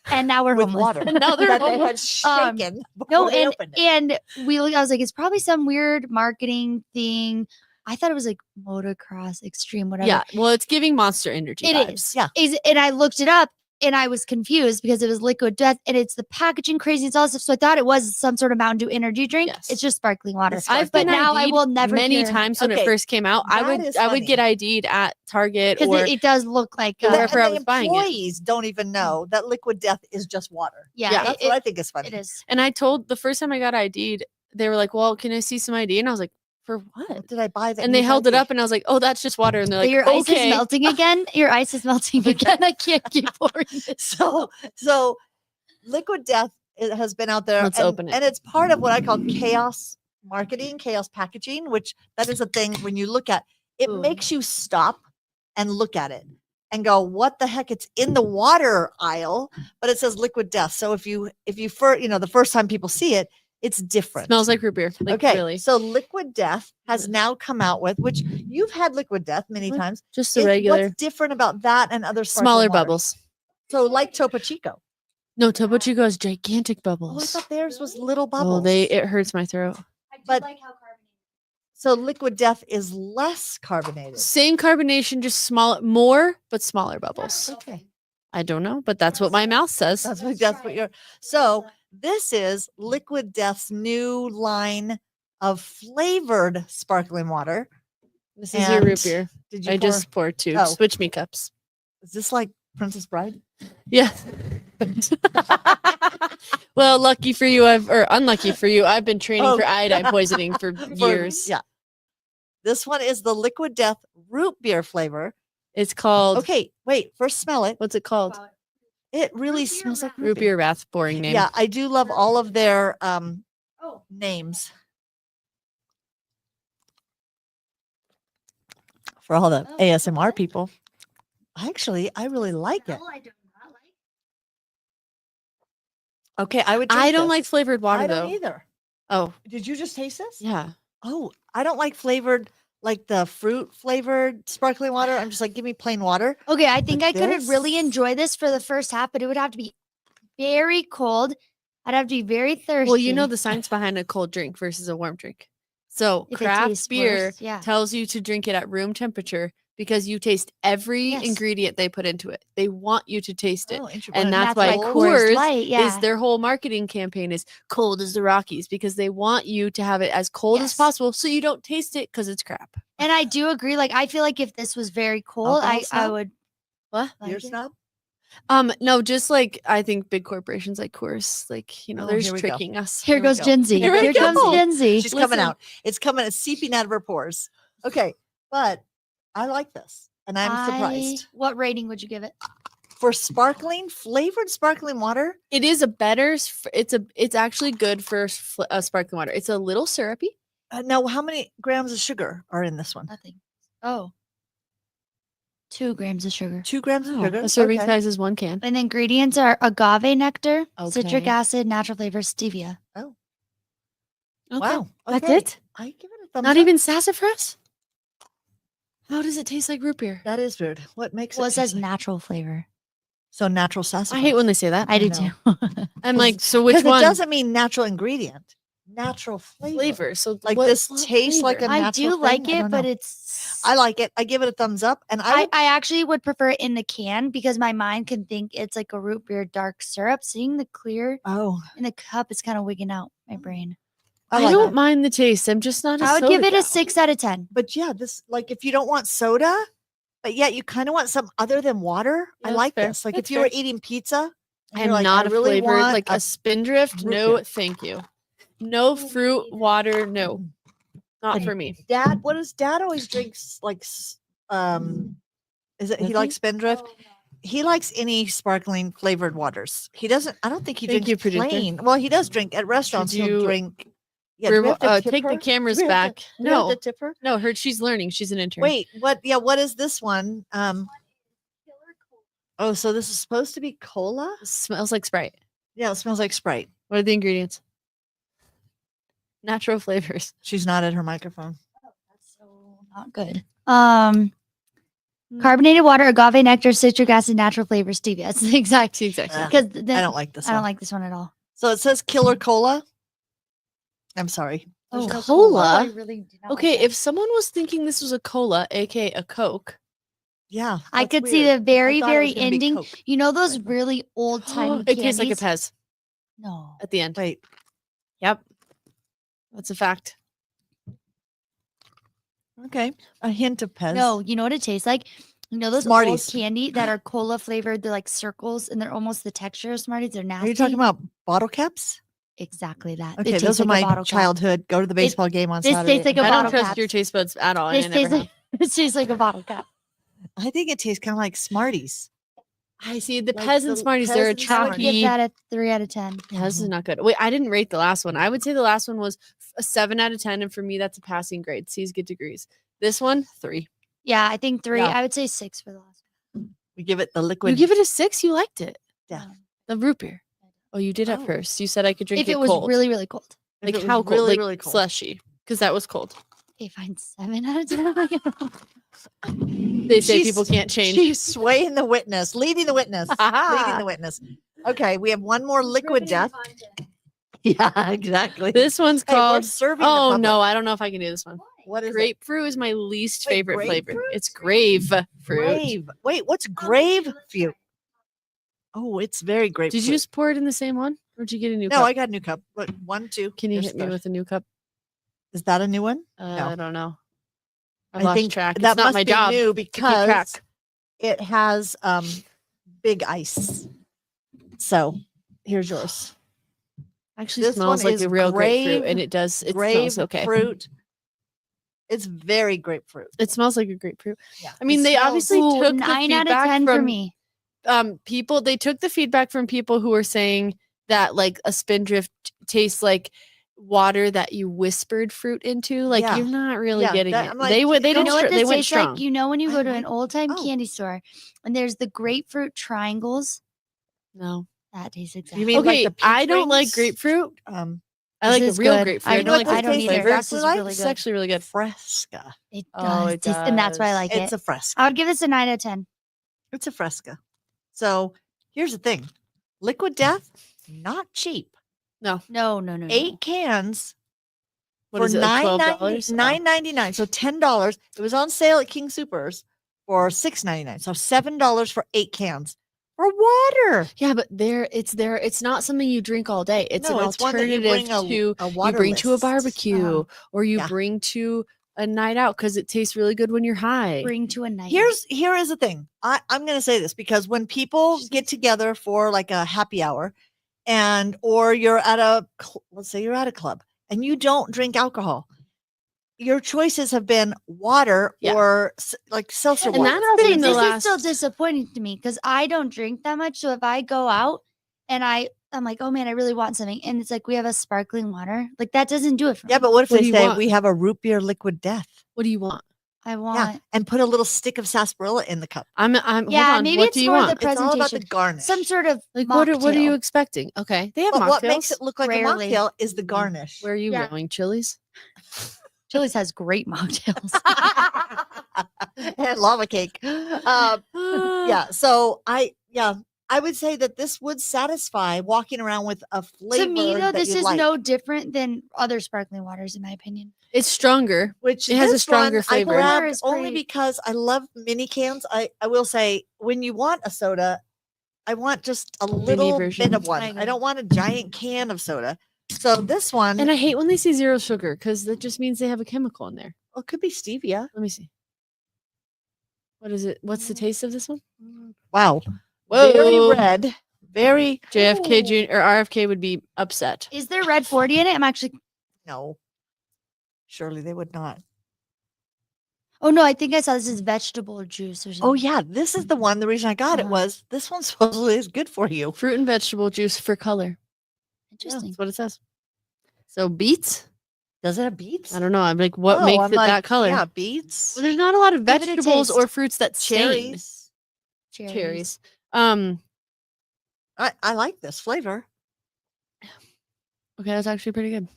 And now we're With homeless. water. And now they're that they homeless. had shaken before No, they and opened it. and I was like, it's probably some weird marketing thing. I thought it was like motocross extreme, whatever. Yeah, well, it's giving Monster Energy It vibes. is. Yeah. And I looked it up, and I was confused because it was Liquid Death, and it's the packaging crazy. It's all stuff. So I thought it was some sort of Mountain Dew energy drink. Yes. It's just sparkling water. It's I've But been now I ID'd will never many hear- times when it Okay, first came out. I that would is get funny. ID'd at Target Because or it does look like Yeah, And wherever I the was buying it. employees don't even know that Liquid Death is just water. yeah, Yeah, That's it, what I think is funny. it is. and I told the first time I got ID'd, they were like, "Well, can I see some ID?" And I was like, "For what?" What did I buy that? And they needs held it ID? up, and I was like, "Oh, that's just water." And they're But like, your ice is "Okay." melting again. Your ice is melting again. I can't keep pouring this. So Liquid Death has been out there. Let's and, open it. And it's part of what I call chaos marketing, chaos packaging, which that is a thing when you look at it Ooh. makes you stop and look at it and go, what the heck? It's in the water aisle, but it says liquid death. So if you the first time people see it, it's different. Smells like root beer. Like, okay, really. so Liquid Death has now come out with, which you've had Liquid Death many What? times. Just the regular. What's different about that and other sparkling Smaller water? bubbles. So like Topo Chico. No, Topo Chico has gigantic Oh, I bubbles. thought theirs was little bubbles. Oh, it hurts my throat. I do But- like how carbonated. So Liquid Death is less carbonated. Same carbonation, just more, but smaller bubbles. Okay. I don't know, but that's what my mouth says. That's what you're. So this is Liquid Death's new line of flavored sparkling water. This is your root And beer. Did you? I pour- just poured 2. Oh. Switch me cups. Is this like Princess Bride? Yeah. Well, lucky for you, or unlucky for you, I've been training Oh. for iodine poisoning for years. Yeah. This one is the Liquid Death root beer flavor. It's called. Okay, wait. First, smell it. What's it called? It really Root beer smells like wrath. Root beer wrath. Boring name. Yeah, I do love all of their Oh, names. For all the Oh, ASMR okay. people. Actually, I really like it. no, I do not like. Okay, I would. I drink don't this. like flavored water I don't though. either. Oh, Did you just taste this? yeah. Oh, I don't like flavored, like the fruit flavored sparkling water. I'm just like, give me plain water. Okay, I think But I could really this- enjoy this for the first half, but it would have to be very cold. I'd have to be very thirsty. Well, you know the science behind a cold drink versus a warm drink. So If it craft tastes beer worse, yeah. tells you to drink it at room temperature because you taste every Yes. ingredient they put into it. They want you to taste it. Oh, interesting. And When that's it's why cold- Coors Light, yeah. is their whole marketing campaign is cold as the Rockies because they want you to have it as cold as Yes. possible so you don't taste it because it's crap. And I do agree. Like, I feel like if this was very cold, Alcohol I snob? would. What? like Beer it. snob? No, just like I think big corporations like Coors, like, Oh, they're here just we go. tricking us. Here we goes go. Gen Z. Here we Here comes go. Gen Z. She's coming Listen. out. It's coming. It's seeping out of her pores. Okay, but I like this, and I'm surprised. What rating would you give it? For flavored sparkling water. It is it's actually good for sparkling water. It's a little syrupy. Now, how many grams of sugar are in this one? Nothing. Oh. 2 grams of sugar. 2 grams of sugar. A serving Okay. size is 1 can. And the ingredients are agave nectar, citric Okay. acid, natural flavor, stevia. Okay. Wow. That's okay. it? I give it a thumbs Not up. even sassafras? How does it taste like root beer? That is weird. What makes Well, it it says taste like- natural flavor. so natural sassafras? I hate when they say that. I do know. too. I'm like, so which Because one? it doesn't mean natural ingredient. Natural flavor. Flavor. So Like what this flavor? tastes like a I natural do like thing? I it, don't but know. it's. I like it. I give it a thumbs up, and I actually would prefer it in the can because my mind can think it's like a root beer dark syrup. Seeing the clear in the cup is kind of wigging out my brain. I I like don't it. mind the taste. I'm just not a I would soda give it gal. a 6 out of 10. But yeah, this like if you don't want soda, but yet you kind of want some other than water. Yeah, I that's like fair. this. Like That's if you were fair. eating pizza, and I'm you're like, not I a really flavored want like a spindrift. root No, beer. thank you. No fruit, water, no. Not And for me. Dad, what does Dad always drinks like? Is it he Does likes he? Spindrift? He likes any sparkling flavored waters. He doesn't. I don't think he Thank drinks you, producer. plain. Well, he does drink at restaurants. He'll you drink. Yeah, do we have to tip take the her? cameras Do we have back. to- do we have No, to tip her. no, she's learning. She's an intern. Wait, what? Yeah, what is this one? Oh, so this is supposed to be cola? It smells like Sprite. Yeah, it smells like Sprite. What are the ingredients? Natural flavors. She's not at her microphone. That's so not good. Carbonated water, agave nectar, citric acid, natural flavor, stevia. It's the exact. Exactly. Ugh. Because I don't like this I one. don't like this one at all. So it says Killer Cola. I'm sorry. There's Oh, no cola? I really do not Okay, like that. if someone was thinking this was a cola, aka a Coke, Yeah. I that's could see weird. the very, I thought it very was gonna be ending. Coke. You know those really old timey it candies? tastes like a Pez No. at the end. Wait. Yep, that's a fact. Okay. A hint of Pez. No, you know what it tastes like? You know those Smarties. old candy that are cola flavored? They're like circles and they're almost the texture of Smarties. They're nasty. Are you talking about bottle caps? Exactly that. It Okay, tastes those are like a my bottle cap. childhood. Go to the baseball game on this Saturday. tastes like a I bottle don't trust cap. your taste buds at all. This and I never tastes like have. this tastes like a bottle cap. I think it tastes kind of like Smarties. I see the Like Pez the and Smarties. They're a Pez and I would give chalky. that a 3 out of 10. Yeah, this is not good. Wait, I didn't rate the last one. I would say the last one was a 7 out of 10, and for me, that's a passing grade. C's get degrees. This one, 3. Yeah, I think 3. Yeah. I would say 6 for the last We give it the liquid. You give it a 6. You liked it. Yeah. one. The root beer. Oh, you did at Oh. first. You said I could drink If it it was cold. really, really cold. If Like it was how cold? Really, Like really cold. slushy. Because that was cold. Okay, fine. 7 out of 10. They say She's- people can't change. She's swaying the witness, leading the witness, leading the witness. Okay, we have one more liquid death. Yeah, exactly. This one's Hey, we're called. serving the Oh public. no, I don't know if I can do this one. What is it? Grapefruit is my least Wait, favorite flavor. grapefruit? It's grapefruit. Grave. Wait, what's grapefruit? Oh, it's very grapefruit. Did you just pour it in the same one, or did you get a new No, cup? I got a new cup. Look, 1, 2. Can you There's hit me the- with a new cup? Is that a new one? I don't know. I I lost think track. that It's not must my be job. new to keep track. because it has big ice. So here's yours. Actually, This smells one like is a real grapefruit, grave- and it does. It smells okay. Grapefruit. It's very grapefruit. It smells like a grapefruit. Yeah. I mean, It they smells- obviously Ooh, took the 9 out of feedback 10 for from me. people. They took the feedback from people who were saying that like a spindrift tastes like water that you whispered fruit into. Like Yeah. you're not really Yeah, getting that- it. I'm like, They went. They you didn't. You know what They this went tastes strong. like? You know when you I go to like- an old time oh. candy store and there's the grapefruit triangles? No. That tastes exactly. You mean Okay, like the I peach don't like rings? grapefruit. Um, I like This the is real good. grapefruit. I I know don't like I the don't taste either. flavor. This is like? really It's good. actually really good. Fresca. It Oh, does. it And that's why I does. like It's it. a Fresca. I would give this a 9 out of 10. It's a Fresca. So here's the thing: Liquid Death, not cheap. No. 8 cans What for is it? Like $12? $9.99. So $10. It was on sale at King Supers for $6.99. So $7 for 8 cans for water. Yeah, but it's not something you drink all day. It's No, an it's one that you alternative bring to a you bring to a waterless. barbecue or you yeah. bring to a night out because it tastes really good when you're high. Bring to a night. Here is the thing. I'm going to say this because when people get together for like a happy hour or you're at let's say you're at a club and you don't drink alcohol, your choices have been water Yeah. or like seltzer And water. that's I'll say been the this is last- still disappointing to me because I don't drink that much. So if I go out and I'm like, oh man, I really want something, and it's like we have a sparkling water, like that doesn't do it for Yeah, me. but what if What do they you say want? we have a root beer liquid death? What do you want? I want. Yeah, and put a little stick of sarsaparilla in the cup. I'm Yeah, hold on. maybe What it's do you more want? the It's all about the presentation. garnish. Some sort of Like what are you mocktail. expecting? Okay. They have But mocktails. what makes it look like Rarely. a mocktail is the garnish. Where are you Yeah. going? Chili's? Chili's has great mocktails. and lava cake. Yeah. So I would say that this would satisfy walking around with a flavor. To me, though, that this you is like, no different than other sparkling waters, in my opinion. It's stronger. which it has a this stronger one flavor. I Flavor grabbed is only great. because I love mini cans. I will say when you want a soda, I want just a little version. bit of one. I I agree. don't want a giant can of soda. So this one, And I hate when they say 0 sugar because that just means they have a chemical in there. well, it could be stevia. Let me see. What is it? What's the taste of this one? Wow. Whoa. Very red. Very JFK Ooh. Jr. or RFK would be upset. Is there red 40 in it? I'm actually. no. Surely they would not. Oh no, I think I saw this is vegetable juice or something. Oh yeah, this is the one. The reason I got it Uh-huh. was this one supposedly is good for you. Fruit and vegetable juice for color. Interesting. That's what it says. So beets? Does it have beets? I don't know. I'm like, what Oh, makes I'm it like, that color? Yeah, beets, Well, there's not a lot of Give it a vegetables or taste. fruits that stain. cherries. Cherries. I like this flavor. Okay, that's actually pretty good.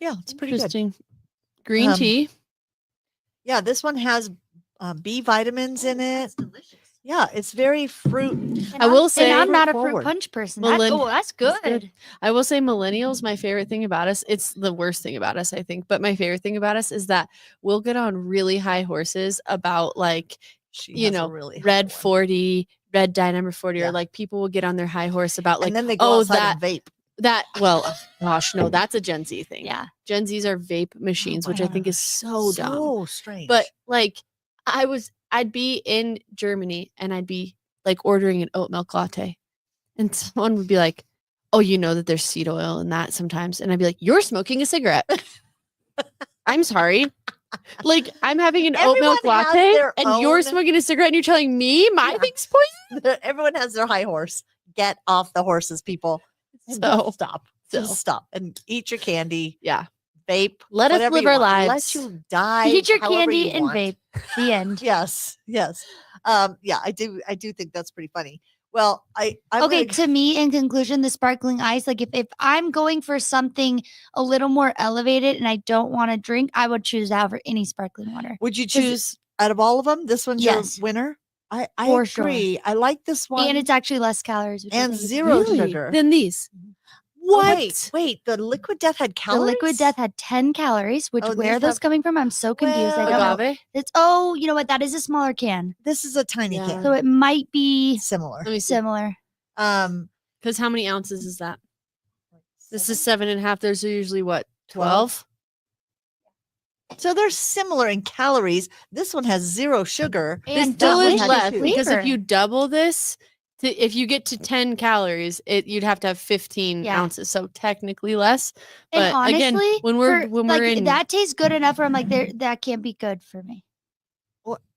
Yeah, it's pretty good. Interesting. Green Um, tea. Yeah, this one has B vitamins in it. Yeah, it's very fruit. And I will and say- I'm not a Forward. fruit punch person. Millen- That's That's good. good. I will say millennials, my favorite thing about us, it's the worst thing about us, I think, but my favorite thing about us is that we'll get on really high horses about like, She you has a know, really high red one. 40, red dye number 40, Yeah. or like people will get on their high horse about like, and then they go oh, outside that, and vape. well, gosh, no, that's a Gen Z thing. Yeah. Gen Zs are vape machines, my which I think is so dumb. So strange. But like, I'd be in Germany and I'd be like ordering an oat milk latte, and someone would be like, "Oh, you know that there's seed oil in that sometimes," and I'd be like, "You're smoking a cigarette." I'm sorry. Like I'm having an oat milk Everyone has latte, their and you're own- smoking a cigarette, and you're telling me my Yeah. thing's poison. everyone has their high horse. Get off the horses, people. And So- don't stop. so. Just stop and eat your candy. Yeah. vape. Let us whatever live you our want. lives. Let you die. Eat your however candy you and want. vape. The end. Yes. Yeah, I do think that's pretty funny. Well, I'm Okay, gonna- to me, in conclusion, the sparkling ice, like if I'm going for something a little more elevated and I don't want to drink, I would choose that over any sparkling water. would you choose out of all of them? This one's Yes. your winner. I For sure. agree. I like this one. And it's actually less calories. Which I and think is zero amazing. sugar. Than these. Oh, What? wait. The Liquid Death had The calories. Liquid Death had 10 calories, which Oh, where are these those have- coming from? I'm so confused. I don't know. Agave? It's you know what? That is a smaller can. This is a tiny Yeah. can. So it might be Similar. Let me see. similar. Because how many ounces is that? This is 7.5. There's usually what? 12? So they're similar in calories. This one has zero sugar. This And still is delicious less too. because if flavor. you double this, if you get to 10 calories, you'd have to have 15 Yeah. ounces. So technically less. And But honestly, again, when we're like, in, that tastes good enough where I'm like, that can't be good for me.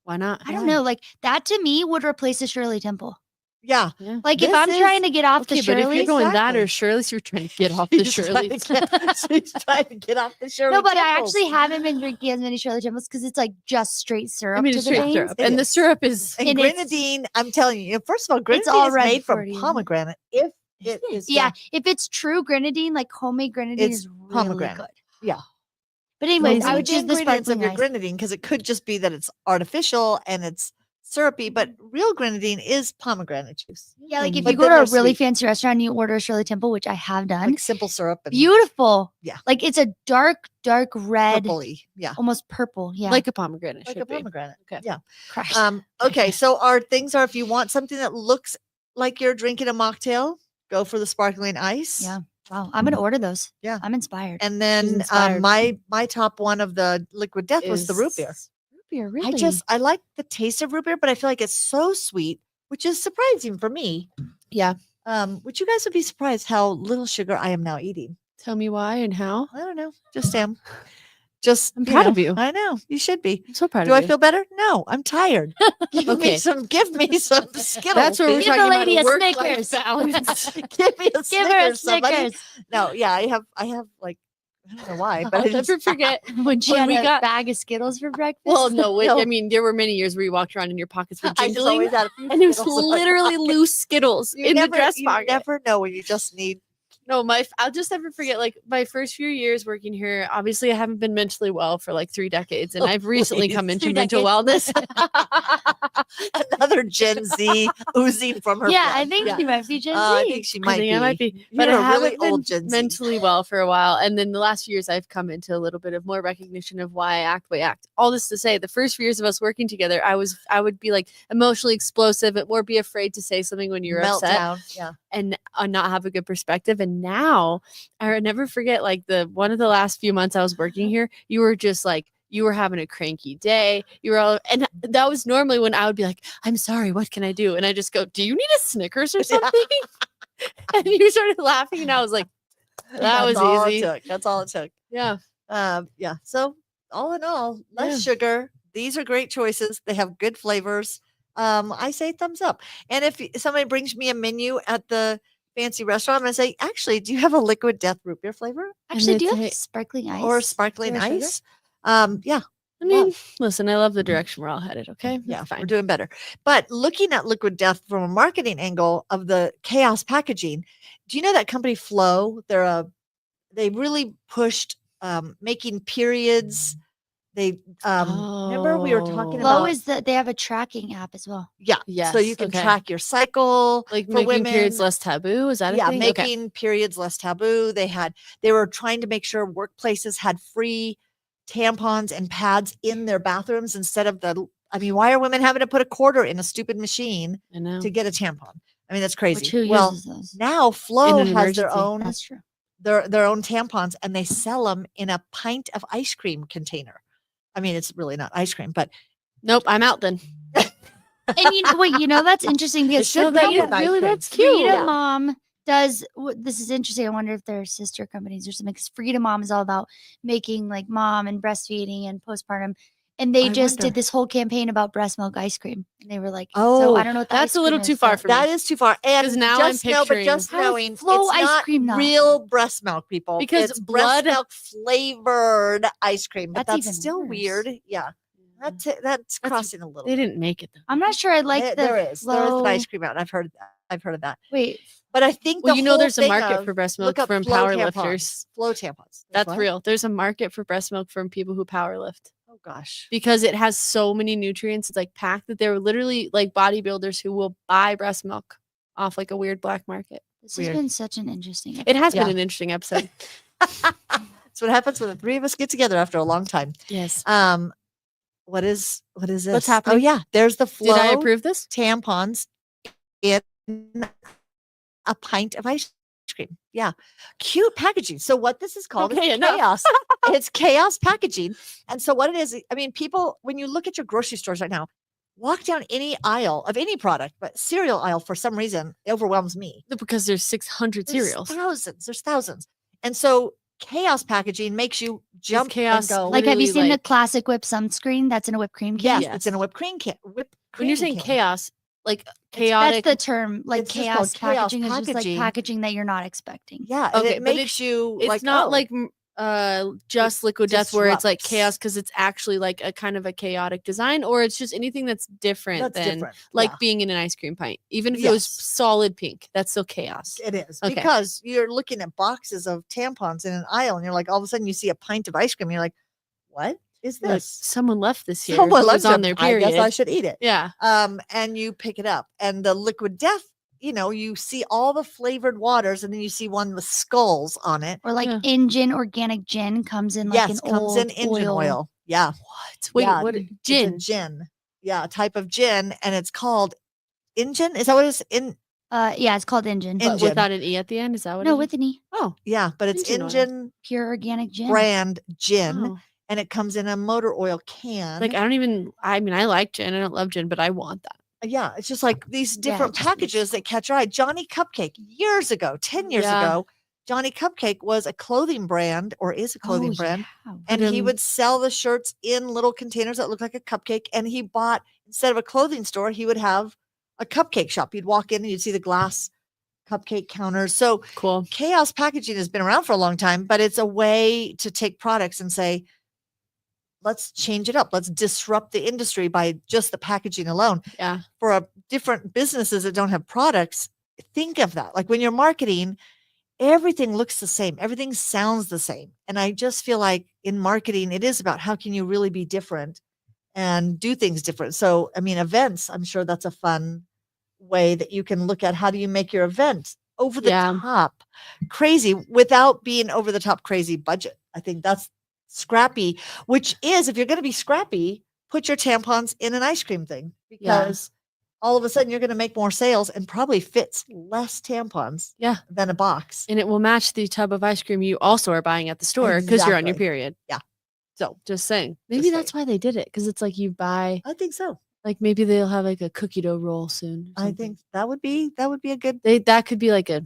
why not? I don't know. Like that to me would replace the Shirley Temple. Yeah. Like if This I'm is- trying to get off Okay, the but if you're Shirley's. going that Exactly. or Shirley's, you're trying to get off the She's trying to Shirley's. She's trying to get off the Shirley. No, but I Temples. actually haven't been drinking as many Shirley Temples because it's like just straight syrup I mean, to it's the straight veins. syrup. It And the is. syrup is. And and it's- grenadine, I'm telling you, first of all, grenadine all is red made from fruity. pomegranate. If it is, Yeah, if it's true grenadine, like homemade grenadine It's is really pomegranate. good. Yeah. But anyways, Amazing. I Read would the choose the ingredients of sparkling your ice. grenadine because it could just be that it's artificial and it's syrupy, but real grenadine is pomegranate juice. Yeah, like if But you go then to a they're really sweet. fancy restaurant and you order a Shirley Temple, which I have done, Like simple syrup and beautiful. Yeah. Like it's a dark red, purpley. Yeah. almost purple. Yeah. Like a pomegranate. Like should a be. pomegranate. Okay. Yeah. Christ. Okay. So our things are if you want something that looks like you're drinking a mocktail, go for the sparkling ice. Yeah. Wow. I'm gonna order those. Yeah. I'm inspired. And She's then inspired. my top one of the Liquid Death was the root beer. Root beer, really? I like the taste of root beer, but I feel like it's so sweet, which is surprising for me. Yeah. Which you guys would be surprised how little sugar I am now eating. Tell me why and how. I don't know. Just am. Just I'm proud of you. I know. You should be. I'm so proud Do of I you. feel better? No, I'm tired. Give me Okay. some Skittles. That's what we're please. Give the talking lady about. a Work-life Snickers. balance. Give me a Give her a Snickers, somebody. Snickers. No, yeah, I have like I don't know why, but I'll I just, never forget When she when had we a got. bag of Skittles for breakfast. Well, no, No. I mean, there were many years where you walked around and your pockets were I just jingling, always had a few and it was Skittles in my literally pocket. loose Skittles You in never, the dress you pocket. never know when you just need. No, I'll just never forget. Like my first few years working here, obviously I haven't been mentally well for like 3 decades, and Oh, I've recently please. come into 3 mental decades. wellness. Another Gen Z oozing from her. yeah, I blood. think she might be Gen Z. I think she I might think be. I might be, You're but a I really haven't been old Gen Z. mentally well for a while. And then the last few years, I've come into a little bit of more recognition of why I act the way I act. All this to say, the first few years of us working together, I would be like emotionally explosive or be afraid to say something when you're upset Meltdown. Yeah. and not have a good perspective. And now I never forget, like one of the last few months I was working here, you were just like. You were having a cranky day. You were all, and that was normally when I would be like, "I'm sorry, what can I do?" And I just go, "Do you need a Snickers or Yeah. something?" And you started laughing, and I was like, "That was all easy." It took. That's all it took. Yeah. Yeah. So all in all, less Yeah. sugar. These are great choices. They have good flavors. I say thumbs up. And if somebody brings me a menu at the fancy restaurant, I'm gonna say, actually, do you have a Liquid Death root beer flavor Actually, do you it's have a- sparkling ice or sparkling Zero sugar? ice? Yeah. I mean, listen, I love the direction we're all headed. Okay. Yeah, It's we're fine. doing better. But looking at Liquid Death from a marketing angle of the chaos packaging, do you know that company Flow? They really pushed making periods. They remember we were talking Oh. Flow about is that they have a tracking app as well. so Yes, you can okay. track your cycle Like for making women. periods less taboo. Is that a Yeah, thing? making periods less taboo. They were trying to make sure workplaces had free tampons and pads in their bathrooms instead of why are women having to put a quarter in a stupid machine I know. to get a tampon? I mean, that's crazy. Which who Well, uses those? now Flow an has their emergency. own That's true. their own tampons and they sell them in a pint of ice cream container. I mean, it's really not ice cream, but Nope, I'm out then. And wait, that's interesting because should Frida- come with ice really, cream. that's cute. Frida Yeah. Mom does. This is interesting. I wonder if they're sister companies or something. Because Frida Mom is all about making like mom and breastfeeding and postpartum. And they I just wonder. did this whole campaign about breast milk ice cream. And they were like, so Oh, I don't know what that's a little too far for me. That is too far. And now I'm just know, but picturing- just How is knowing Flo it's ice not cream not? real breast milk, people. Because it's breast blood- milk flavored ice cream, but That's that's even still worse. weird. Yeah, that's crossing a little. They bit. didn't make it though. I'm not sure I like the There is an Flo. ice cream out. I've heard of that. Wait, But I think Well, the you know, whole there's a thing market of- for breast look milk up from Flo power tampons. lifters. Flo tampons. There's That's what? real. There's a market for breast milk from people who power lift Oh gosh. because it has so many nutrients. It's like packed that they're literally like bodybuilders who will buy breast milk off like a weird black market. this Weird. has been such an interesting episode. It has Yeah. been an interesting episode. That's what happens when the three of us get together after a long time. Yes. What is this? What's Oh happening? yeah, there's the Flo Did I approve this? tampons in a pint of ice cream. Yeah, cute packaging. So what this is called Okay, is enough. chaos. It's chaos packaging. And so what it is, I mean, people, when you look at your grocery stores right now, walk down any aisle of any product, but cereal aisle for some reason it overwhelms me. Because there's 600 There's cereals. There's thousands. And so chaos packaging makes you jump chaos and go. Like, have you literally, seen the like- classic whip sunscreen that's in a whipped cream can? Yes, it's in a whipped cream can. When you're saying chaos, like That's chaotic. the term. Like It's just called chaos chaos packaging is just like packaging. packaging that you're not expecting. Yeah, and Okay, it but makes you it's like, not oh, like just liquid death where it's like disrupts. chaos because it's actually like a kind of a chaotic design, or it's just anything that's different that's than different. like Yeah, being in an ice cream pint. Even if it was Yes. solid pink, that's still chaos. it is Okay. because you're looking at boxes of tampons in an aisle, and you're like, all of a sudden you see a pint of ice cream, and you're like, what is Like, this? someone left this here. Someone who was left on it. their I period. guess I should eat it. Yeah. And you pick it up, and the liquid death. You know, you see all the flavored waters, and then you see one with skulls on it. Or like Yeah. Engine organic gin comes in like Yes, an comes old in engine oil. Yeah, What? Wait, Yeah, what? it's a Gin. gin. Yeah, a type of gin, and it's called engine. Is that what it's in? Yeah, it's called Engine. In- But Engine. without an E at the end? Is that what No, it with is? an E. Oh. Yeah, but it's Engine oil. engine Pure organic gin. brand gin, Oh. and it comes in a motor oil can. Like, I mean, I like gin. I don't love gin, but I want that. Yeah, it's just like these Yeah, it different just looks packages that catch your eye. Johnny Cupcake, years ago, 10 years Yeah. ago, Johnny Cupcake was a clothing brand or is a clothing Oh, brand. yeah. And But, he would sell the shirts in little containers that look like a cupcake. And he bought, instead of a clothing store, he would have a cupcake shop. You'd walk in and you'd see the glass cupcake counters. So Cool. chaos packaging has been around for a long time, but it's a way to take products and say, let's change it up. Let's disrupt the industry by just the packaging alone. Yeah. For a different businesses that don't have products, think of that. Like when you're marketing, everything looks the same. Everything sounds the same. And I just feel like in marketing, it is about how can you really be different and do things different. So, I mean, events, I'm sure that's a fun way that you can look at how do you make your event over the Yeah. top crazy without being over the top crazy budget. I think that's scrappy, which is if you're going to be scrappy, put your tampons in an ice cream thing because all of a sudden you're going to make more sales and probably fits less tampons Yeah. than a box. And it will match the tub of ice cream you also are buying at the store because you're on your Exactly. period. Yeah. So just saying. Maybe Just that's why they did it. Because it's like you buy, I think so. like maybe they'll have like a cookie dough roll soon. or I something. think that would be a good that could be like a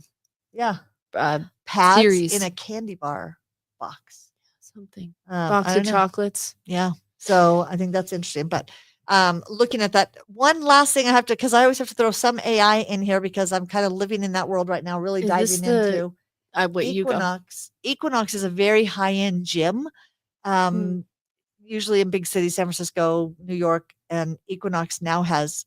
yeah uh, pads series. in a candy bar box. something I box don't of know. chocolates. Yeah. So I think that's interesting. But looking at that, one last thing I have to, because I always have to throw some AI in here because I'm kind of living in that world right now, really Is this diving into Wait, you go. Equinox. Equinox is a very high-end gym. Usually in big cities, San Francisco, New York, and Equinox now has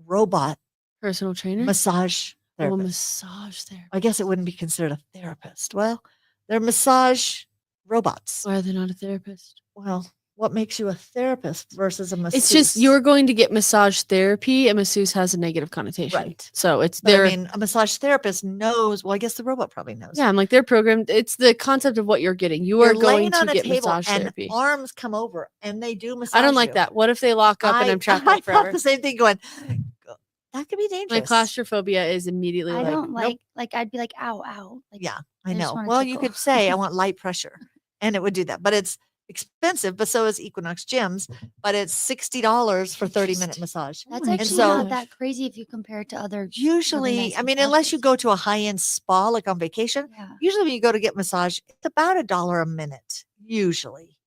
robot Personal trainer. massage Oh, therapists. massage therapy. I guess it wouldn't be considered a therapist. Well, they're massage robots. Why are they not a therapist? Well, what makes you a therapist versus a masseuse? It's just you're going to get massage therapy. A masseuse has a negative connotation. Right. So it's But their I mean, a massage therapist knows. Well, I guess the robot probably knows. yeah, I'm like they're programmed. It's the concept of what you're getting. You You're are going laying to on a get table massage and therapy. arms come over and they do massage. I don't like you. that. What if they lock up and I'm trapped I out forever? thought the same thing. Going, that could be My dangerous. claustrophobia is immediately I like, don't nope. like I'd be like, ow, ow. Like, Yeah, I I just know. wanna Well, you tickle. could say I want light pressure, and it would do that. But it's expensive. But so is Equinox gyms. But it's $60 for 30-minute massage. that's my actually so- not that crazy if you compare it to other. Usually, nice I mean, unless you massages. go to a high-end spa like on vacation, Yeah. usually when you go to get massage, it's about $1 a minute. Usually.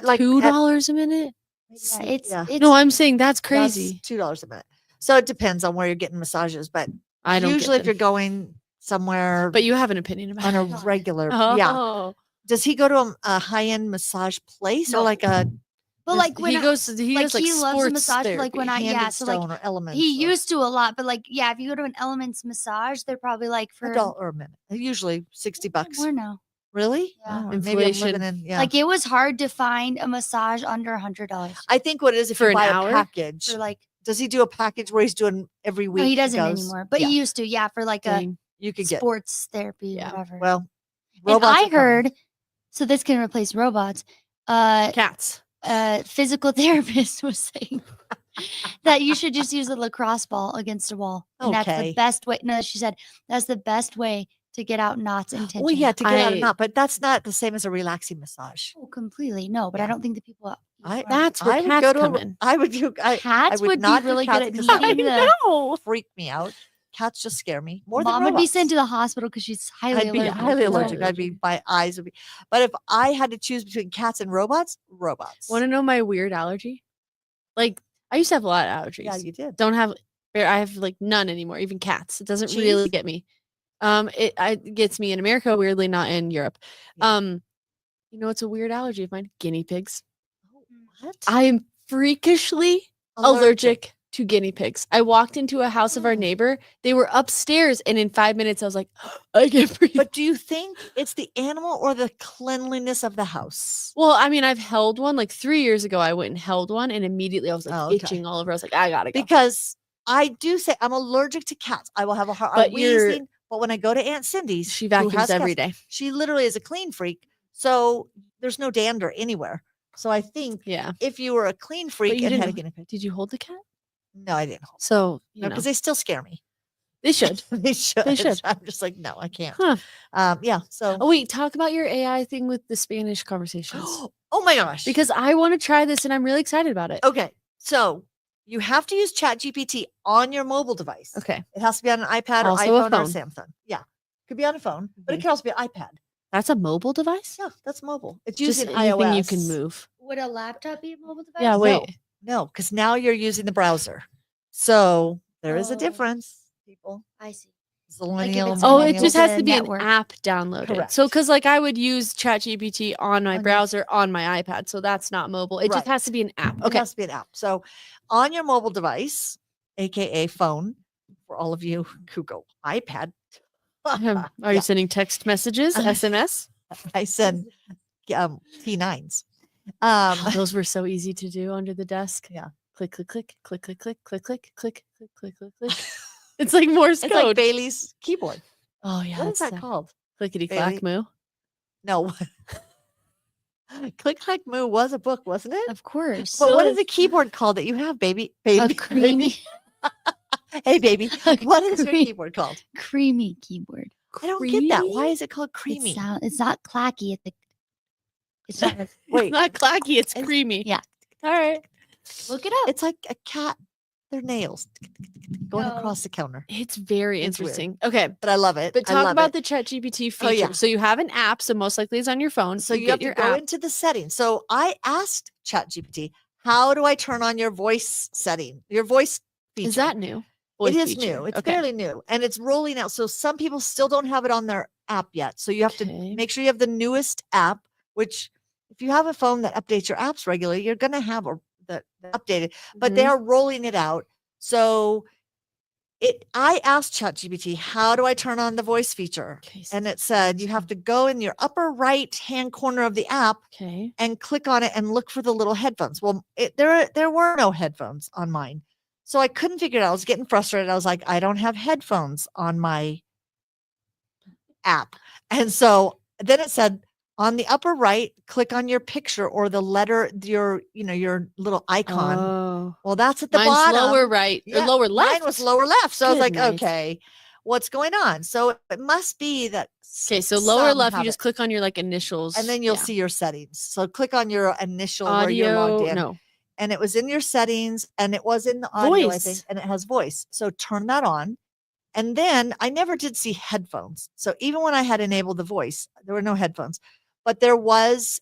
Like $2 a minute? Yeah, it's No, I'm saying that's that's crazy. $2 a minute. So it depends on where you're getting massages, but I don't usually get if you're them. going somewhere But you have an opinion about on a it. regular, Oh. yeah. Does he go to a high-end massage place or No. like a but like when he goes like does like he loves a sports massage. But like therapy. when I Handed so like Stone or Elements? he or used to a lot, but like yeah, if you go to an Elements massage, they're probably like for $1 a minute. Usually $60. more now. Really? Yeah. Oh, maybe I'm living Inflation. in, yeah. Like it was hard to find a massage under $100 I think what it is if For you an buy hour? a package. for like. Does he do a package where he's doing every week? No, he doesn't goes? anymore. But Yeah, he used to, yeah, for like Dang. you a could get. sports therapy Yeah. or whatever. Well, and robots I are coming. heard, so this can replace robots. Cats. Physical therapist was saying that you should just use a lacrosse ball against a wall, and that's Okay. the best way. No, she said that's the best way to get out knots and tension. Well, yeah, to get out of I- knot, but that's not the same as a relaxing massage. Oh, completely no, but I Yeah. don't think the people. That's where I would cats go to. come a- in. I would do. Cats would would not be do really cats good at 'cause needing the. know. freak me out. Cats just scare me more than Mom would be robots. sent to the hospital because she's highly I'd be allergic. highly to allergic. them. I'd be my eyes would be. But if I had to choose between cats and robots, robots. Want to know my weird allergy? Like I used to have a lot of allergies. Yeah, you did. Don't have I have like none anymore, even cats. It doesn't really Cheese? get me. It gets me in America, weirdly not in Europe. Yeah. You know it's a weird allergy of mine? Guinea pigs. What? I am freakishly allergic to guinea pigs. I walked into a house of our Oh. neighbor. They were upstairs, and in 5 minutes, I was like, I can't breathe. But do you think it's the animal or the cleanliness of the house? Well, I mean, I've held one. Like 3 years ago, I went and held one, and immediately I was like Oh, okay. itching all over. I was like, I gotta go. Because I do say I'm allergic to cats. I will have a heart But you're- wheezing. But when I go to Aunt Cindy's, She who vacuums has every cats, day. she literally is a clean freak. So there's no dander anywhere. So I think Yeah. if you were a clean freak you and had a didn't- guinea pig, Did you hold the cat? no, I didn't. So you know Because they still scare me. they should. They should. They should. I'm just like, no, I can't. Huh. Yeah. So. Oh wait, talk about your AI thing with the Spanish conversations. Oh my gosh. Because I want to try this and I'm really excited about it. Okay. So you have to use ChatGPT on your mobile device. Okay. It has to be on an iPad or Also a iPhone or phone. Samsung. Yeah. Could be on a phone, but it Mhm. can also be an iPad. That's a mobile device? Yeah, that's mobile. It's Just using anything iOS. you can move. Would a laptop be a mobile device? Yeah, wait. No, because now you're using the browser. So there is a Oh. difference, people. I see. Millennial, it's Oh, it enabled just has the to be network. an app downloaded. Correct. So, because like I would use ChatGPT on my On your- browser on my iPad, so that's not mobile. It just Right. has to be an app. It Okay. has to be an app. So on your mobile device, aka phone, for all of you who go iPad. Are Yeah. you sending text messages, SMS? I send T9s. Those were so easy to do under the desk. Yeah. Click, click, click, click, click, click, click, click, click, click, click, click, click. It's like Morse It's code. like Bailey's keyboard. Oh yeah. What is that's that the called? Clickety Bailey? clack moo. No. Click Clack Moo was a book, wasn't it? Of course. But what is is. the keyboard called that you have, baby? a Baby. creamy, Hey, baby. a What is your cre- keyboard called? creamy keyboard. I don't get that. Why Creamy? is it called creamy? It's not clacky. It's not. Wait, It's not clacky, it's It's- creamy. yeah. All right. Look it up. it's like a cat. Their nails going No. across the counter. It's very It's weird. interesting. Okay. But I love it. But I talk love about it. the ChatGPT feature. Oh, yeah. So you have an app, so most likely it's on your phone. So you have get your to go app. into the settings. So I asked ChatGPT, how do I turn on your voice setting, your voice feature? Is that new? It Voice is feature. new. It's Okay. fairly new and it's rolling out. So some people still don't have it on their app yet. So you have Okay. to make sure you have the newest app, which if you have a phone that updates your apps regularly, you're going to have the updated, but they Mhm. are rolling it out. So I asked ChatGPT, how do I turn on the voice feature? Okay, And it said you have to go in your upper right hand corner of the app Okay. and click on it and look for the little headphones. Well, there were no headphones on mine. So I couldn't figure it out. I was getting frustrated. I was like, I don't have headphones on my app. And so then it said on the upper right, click on your picture or the letter, your little icon. Oh. Well, that's at the Mine's bottom. lower right or Yeah, lower left. Mine was lower left. So I was Good like, night. okay, what's going on? So it must be that. Okay, so lower some left, you have just it. click on your like initials. And then you'll Yeah. see your settings. So click on your initial where you're logged audio. in. No. And it was in your settings and it was in the audio, I Voice. think, and it has voice. So turn that on. And then I never did see headphones. So even when I had enabled the voice, there were no headphones, but there was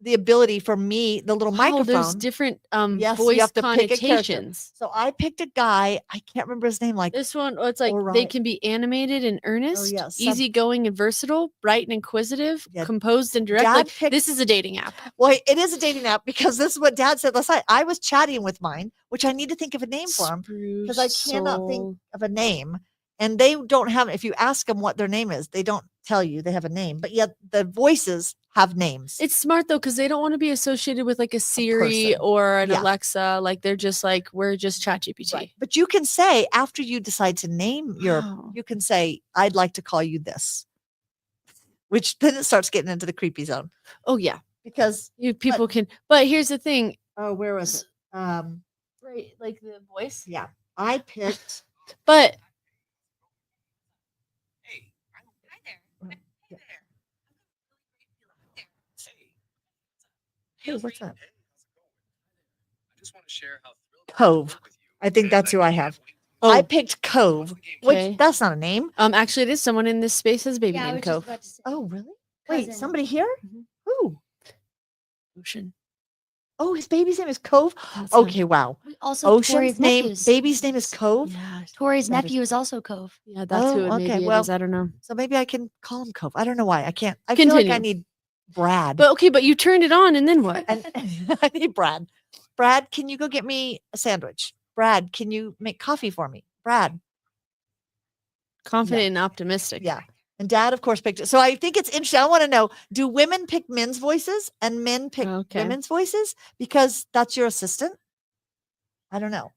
the ability for me, the little Wow, there's microphone. different Yes, you voice have to pick a character. connotations. So I picked a guy. I can't remember his name. Like This one, it's like they Orion. can be animated and earnest, yeah, some- easygoing and versatile, bright and inquisitive, Yeah, composed and direct. Dad Like picked- this is a dating app. Well, it is a dating app because this is what Dad said last night. I was chatting with mine, which I need to think of a name for him because I cannot think of a name. And they don't have, if you ask them what their name is, they don't tell you they have a name, but yet the voices have names. It's smart though, because they don't want to be associated with like a Siri person. or an Yeah. Alexa. Like they're just like, we're just ChatGPT. Right. But you can say, after you decide to name Wow. you can say, I'd like to call you this, which then it starts getting into the creepy zone Oh yeah, because people can. But here's the thing. oh, where was it? Right, like the voice. Yeah, I picked. But Hey, what's that? I just want to share how Cove. I think that's who I have. Oh. I picked Cove, Okay. which that's not a name. actually, it is someone in this space has a baby Yeah, I was named just Cove. about to say. Oh, really? Wait, Cousin. somebody here? Mhm. Who? Ocean. Oh, his baby's name is Cove. That's him. Okay, wow. Also, Ocean's Tori's name, nephew's. baby's name is Cove. Yeah, Tori's That is- nephew is also Cove. yeah, that's who Oh, it okay, maybe well, it is. I don't know. So maybe I can call him Cove. I don't know why. I can't. I feel like I Continue. need Brad. But okay, but you turned it on, and then what? And I need Brad. Brad, can you go get me a sandwich? Brad, can you make coffee for me? Brad. Confident and optimistic. Yeah. And Dad, of course, picked it. So I think it's interesting. I want to know, do women pick men's voices and men pick Okay. women's voices? Because that's your assistant? I don't know.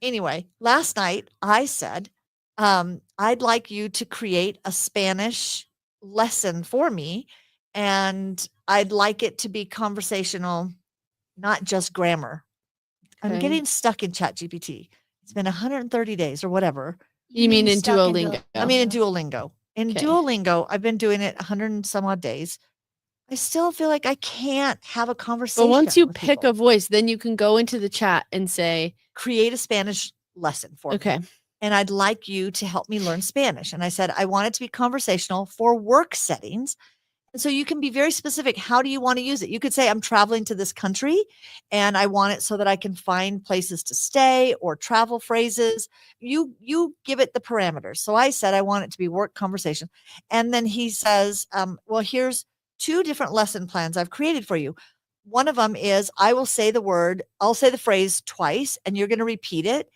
Anyway, last night I said, I'd like you to create a Spanish lesson for me. And I'd like it to be conversational, not just grammar. I'm Okay. getting stuck in ChatGPT. It's been 130 days or whatever. You mean in stuck Duolingo? I mean, in Duolingo. In Okay. Duolingo, I've been doing it 100 and some odd days. I still feel like I can't have a conversation. But once you with pick people. a voice, then you can go into the chat and say, Create a Spanish lesson for me. okay, And I'd like you to help me learn Spanish. And I said, I want it to be conversational for work settings. And so you can be very specific. How do you want to use it? You could say, I'm traveling to this country and I want it so that I can find places to stay or travel phrases. You give it the parameters. So I said, I want it to be work conversation. And then he says, well, here's 2 different lesson plans I've created for you. One of them is I'll say the phrase twice and you're going to repeat it.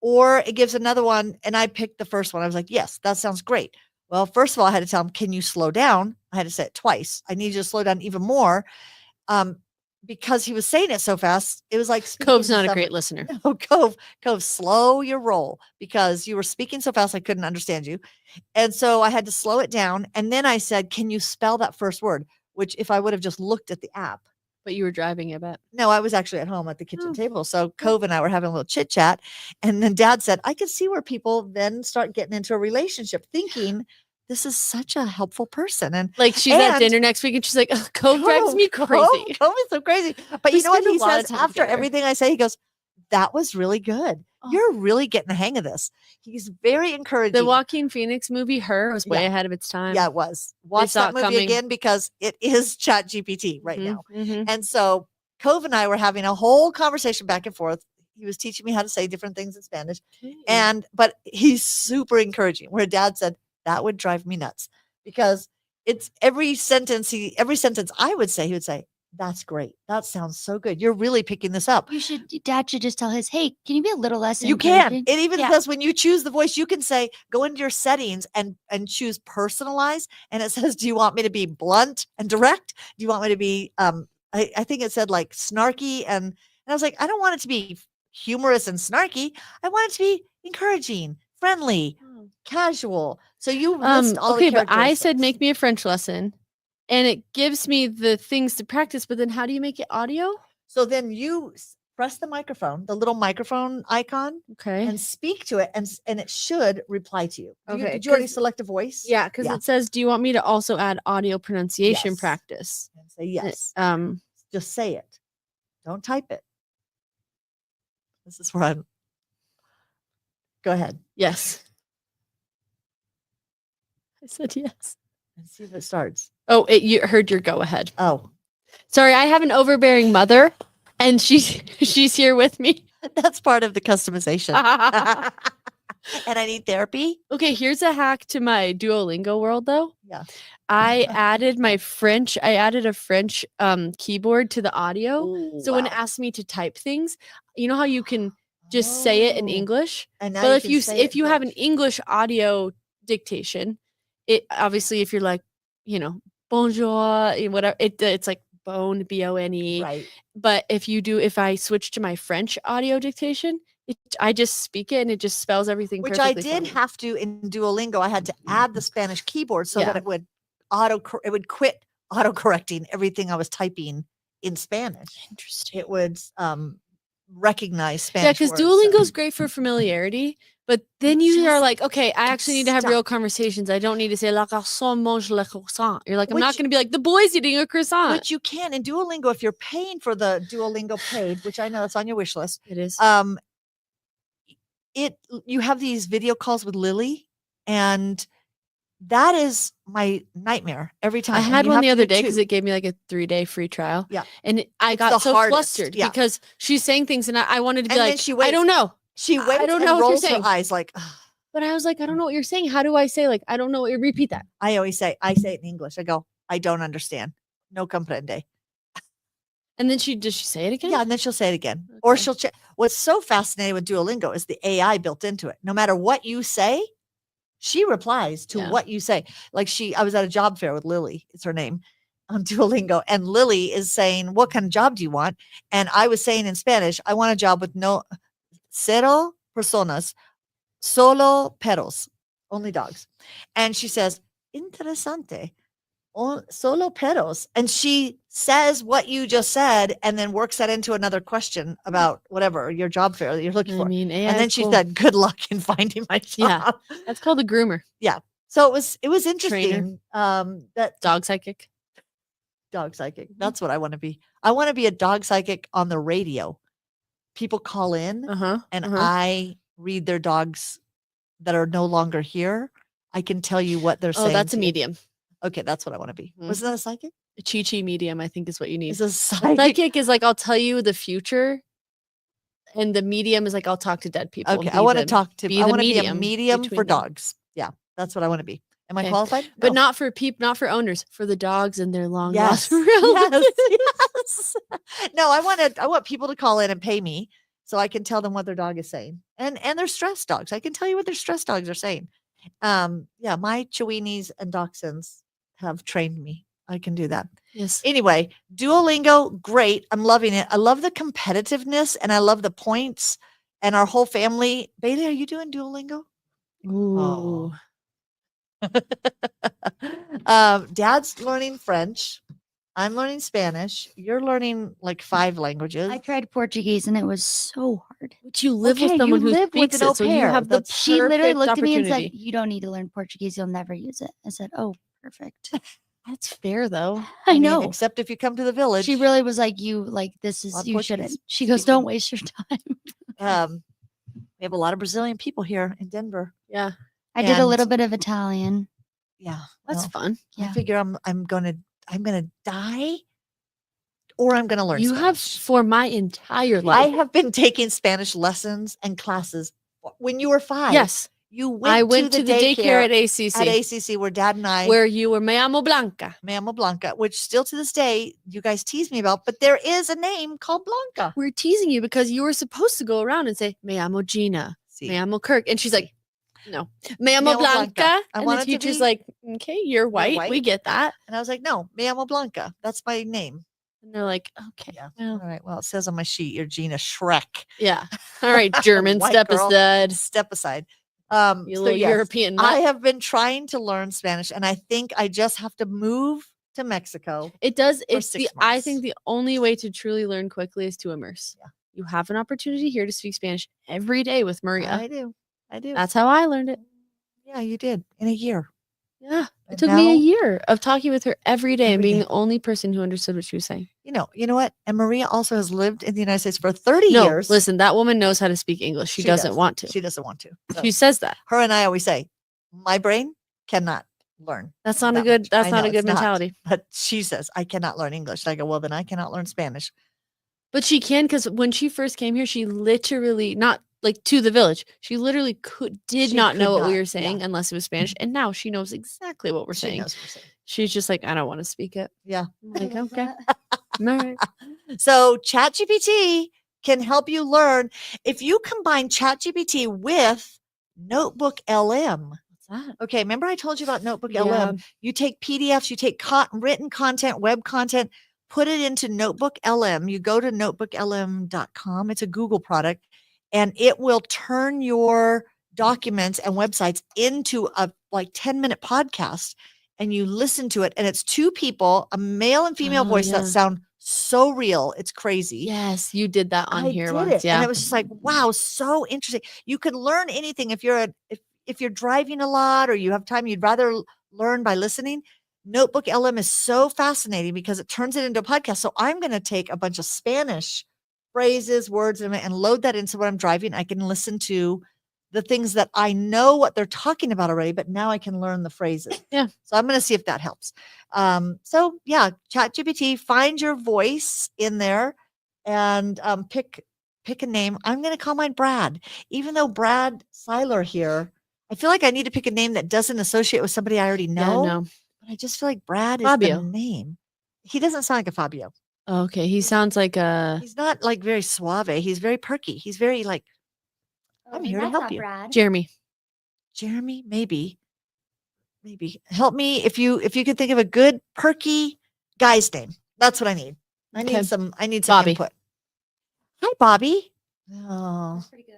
Or it gives another one. And I picked the first one. I was like, yes, that sounds great. Well, first of all, I had to tell him, can you slow down? I had to say it twice. I need you to slow down even more. Because he was saying it so fast. It was like Cove's speaking not a somebody- great listener. No, Cove, slow your roll because you were speaking so fast I couldn't understand you. And so I had to slow it down. And then I said, can you spell that first word? Which if I would have just looked at the app. But you were driving, I bet. No, I was actually at home at the kitchen Oh. table. So Cove and I were having a little chit chat. And then Dad said, I could see where people then start getting into a relationship thinking this is such a helpful person. And Like she's at And- dinner next week and she's like, "Ugh, Cove drives me crazy. Cove is so crazy. But We you know what spend a he lot of says time after together. everything I say? He goes, that was really good. Oh. You're really getting the hang of this. He's very encouraging. The Joaquin Phoenix movie, Her, was way Yeah. ahead of its time. Yeah, it was. Watch saw that it movie coming. again because it is Chat GPT right Mhm, now. mhm. And so Cove and I were having a whole conversation back and forth. He was teaching me how to say different things in Spanish. But he's super encouraging, where Dad said, that would drive me nuts. Because it's every sentence I would say, he would say, that's great. That sounds so good. You're really picking this up. Dad should just tell his, hey, can you be a little less You can. encouraging? It even Yeah. says when you choose the voice, you can say, go into your settings and choose personalize. And it says, do you want me to be blunt and direct? Do you want me to be, I think it said like snarky. And I was like, I don't want it to be humorous and snarky. I want it to be encouraging, friendly, casual. So you list all okay, the but I said characteristics. make me a French lesson and it gives me the things to practice, but then how do you make it audio? So then you press the microphone, the little microphone icon, Okay. and speak to it, and it should reply to you. Okay, Did you already 'cause- select a voice? Yeah, because it says, do you want me to also add audio pronunciation Yes. practice? And say yes. Just Just say it. Don't type it. This is where I'm. Go ahead yes. I said yes. and see if it starts. Oh, you heard your go ahead. Oh, Sorry, I have an overbearing mother, and she's here with me. That's part of the customization. And I need therapy. Okay, here's a hack to my Duolingo world, though. Yeah. I added a French keyboard to the audio. Ooh, So when it wow. asks me to type things, you know how you can just say it in Oh. English? And now But can say it if in you have an French. English audio dictation, it obviously if you're like, bonjour, whatever, it's like bone, BONE. Right. But if I switch to my French audio dictation, I just speak it and it just spells everything Which I perfectly. did have to in Duolingo. I had to add the Spanish keyboard so that Yeah. it would quit autocorrecting everything I was typing in Spanish. Interesting. It would recognize Spanish. Yeah, because words, Duolingo's great for familiarity, but then you are just like, okay, I actually need to have stop. real conversations. I don't need to say la garçon mange le croissant. You're like, I'm not Which- going to be like the boy's eating a croissant. Which you can in Duolingo if you're paying for the Duolingo paid, which I know that's on your wish list. It is. You have these video calls with Lily, and that is my nightmare every time. I And had you one have the to other do day two. because it gave me like a 3-day free trial. Yeah. And I It's got the so hardest, flustered yeah. because she's saying things and I wanted to be And then like, she I waits. don't know. She I waits don't and know what you're rolls her saying. eyes like, But I was like, I don't know what you're saying. How do I say like, I don't know what you repeat that? I always say, I say it in English. I go, I don't understand. No comprende. And then does she say it again? Yeah, and then she'll say it again. Or Okay. she'll check. What's so fascinating with Duolingo is the AI built into it. No matter what you say, she replies to Yeah. what you say. Like I was at a job fair with Lily, it's her name, on Duolingo, and Lily is saying, what kind of job do you want? And I was saying in Spanish, I want a job with cero personas, solo perros, only dogs. And she says, interesante. Solo perros. And she says what you just said and then works that into another question about whatever your job fair that you're looking for. I mean, AI And then is she cool. said, good luck in finding my job. Yeah. That's called a groomer. So it was interesting. That Dog psychic. dog psychic. That's what I want to be. I want to be a dog psychic on the radio. People call in and I read their dogs that are no longer here. I can tell you what they're saying. Oh, that's a to you. medium. Okay, that's what I want to be. Mhm. Wasn't that a psychic? A chi medium, I think, is what you need. Is a A psychic? psychic is like I'll tell you the future, and the medium is like I'll talk to dead people. Okay, and I be want to the- talk to. be I the want to be a medium medium between for them. dogs. Yeah, that's what I want to be. Am I Okay. qualified? but No. not for not for owners, for the dogs and their long Yes, lost yes. No, I want people to call in and pay me so I can tell them what their dog is saying, and they're stressed dogs. I can tell you what their stressed dogs are saying. Yeah, my Chihuahuas and Dachshunds have trained me. I can do that. Yes. Anyway, Duolingo, great. I'm loving it. I love the competitiveness and I love the points and our whole family. Bailey, are you doing Duolingo? Ooh. Dad's learning French. I'm learning Spanish. You're learning like 5 languages. I tried Portuguese and it was so hard. But you live Okay, with you someone who live with speaks an au it, so you pair. have the That's- She literally perfect looked at me and said, opportunity. "You don't need to learn Portuguese. You'll never use it." I said, "Oh, perfect." That's fair though. I mean, know. except if you come to the village. She really was like, "You like this lot is of you shouldn't." Portuguese She goes, speaking. "Don't waste your time." We have a lot of Brazilian people here in Denver. Yeah. I did a little And- bit of Italian. Yeah, That's well, fun. I Yeah. figure I'm gonna die, or I'm gonna learn. You have Spanish. for my entire I life. have been taking Spanish lessons and classes when you were 5. Yes. you went. I went to the daycare at at ACC ACC where Dad and I, where you were Me llamo Blanca. Mama Blanca, which still to this day you guys tease me about, but there is a name called Blanca. We're teasing you because you were supposed to go around and say Me llamo Gina, See, Me llamo Kirk, and she's like, no, Me llamo Me llamo Blanca. Blanca. I And want the it to teacher's be- like, okay, you're white. We white. get that. and I was like, no, Mama Blanca. That's my name. And they're like, okay, Yeah. well, All right. Well, it says on my sheet, you're Gina Shrek. yeah. All right, German, White step girl. aside. Step aside. You So little yes, European I nut. have been trying to learn Spanish, and I think I just have to move to Mexico. It does. for It's 6 I months. think the only way to truly learn quickly is to immerse. Yeah. You have an opportunity here to speak Spanish every day with Maria. I do. I do. That's how I learned it. Yeah, you did in a year. Yeah. It And took me a now- year of talking with her every day and Every being day. the only person who understood what she was saying. You know what? And Maria also has lived in the United States for 30 No, years. listen, that woman knows how to speak English. She doesn't does. want to. She doesn't want to. So She says that. her and I always say, my brain cannot learn. That's not a that good. much. That's I not know a good it's not. mentality. But she says, I cannot learn English. I go, well, then I cannot learn Spanish. But she can, because when she first came here, she literally not like to the village. She literally did She not know could what we not, were saying unless it was Spanish, and now she knows exactly what we're She saying. knows what we're saying. She's just like, I don't want to speak it. Yeah. I'm like, I love okay, that. all right. So ChatGPT can help you learn. If you combine ChatGPT with Notebook LM. What's that? Okay, remember I told you about Notebook Yeah. LM? You take PDFs, you take written content, web content, put it into Notebook LM. You go to notebooklm.com. It's a Google product, and it will turn your documents and websites into a like 10-minute podcast, and you listen to it, and it's two people, a male and female Oh, voice that yeah. sound so real. It's crazy. Yes, you did that on I here did once. it, Yeah. and it was just like, wow, so interesting. You can learn anything if you're if you're driving a lot or you have time, you'd rather learn by listening. Notebook LM is so fascinating because it turns it into a podcast. So I'm going to take a bunch of Spanish phrases, words, and load that into what I'm driving. I can listen to the things that I know what they're talking about already, but now I can learn the phrases. Yeah. So I'm going to see if that helps. So yeah, ChatGPT, find your voice in there and pick a name. I'm going to call mine Brad, even though Brad Seiler here, I feel like I need to pick a name that doesn't associate with somebody I already Yeah, know. no. But I just feel like Brad is Fabio. the name. He doesn't sound like a Fabio. Okay, he sounds like a He's not like very suave. He's very perky. He's very like Oh, I'm then here to that's help not you. Brad. Jeremy. Jeremy, maybe help me if you could think of a good perky guy's name. That's what I need. I Okay. need some Bobby. input. Hi, Bobby. Oh, That's pretty good.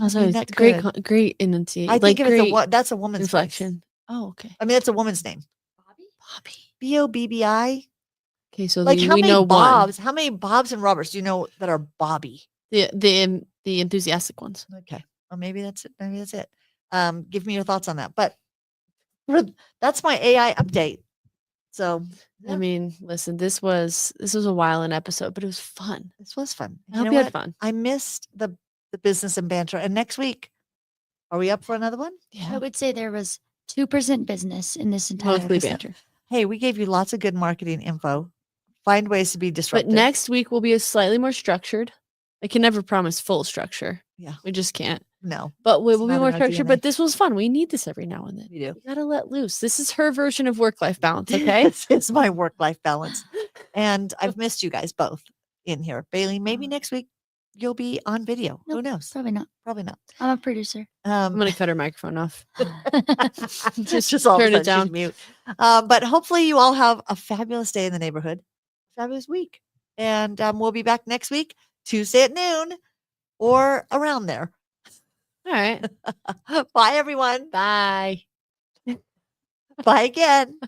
That's I mean, always that's great, good. great enunciation. I Like think if great it's that's a woman's voice. inflection. Oh, okay. I mean, that's a woman's name. Bobby? Bobby. Bobbi. Okay, so Like then how we many know Bobs? How many Bobs and Roberts do you know that are Bobby? one. The enthusiastic ones. Okay. Well, maybe that's it. Maybe that's it. Give me your thoughts on that. But that's my AI update. So I mean, listen, this was a while an episode, but it was fun. this was fun. I hope you had fun. I missed the business and banter. And next week, are we up for another one? I would say there was 2% business in this entire Mostly episode. banter. Hey, we gave you lots of good marketing info. Find ways to be But disruptive. next week will be a slightly more structured. I can never promise full structure. Yeah. We just can't. No, But we It's will be not more in our structured. DNA. But this was fun. We need this every now and then. we do. You gotta let loose. This is her version of work-life balance, okay? It's my work-life balance. And I've missed you guys both in here. Bailey, maybe next week you'll be on video. Who Nope. knows? Probably not. Probably not. I'm a producer. I'm gonna cut her microphone off. just all of a turn it sudden she's down. mute. But hopefully you all have a fabulous day in the neighborhood, fabulous week. And we'll be back next week, Tuesday at noon or around there. All right. Bye, everyone. Bye. Bye again.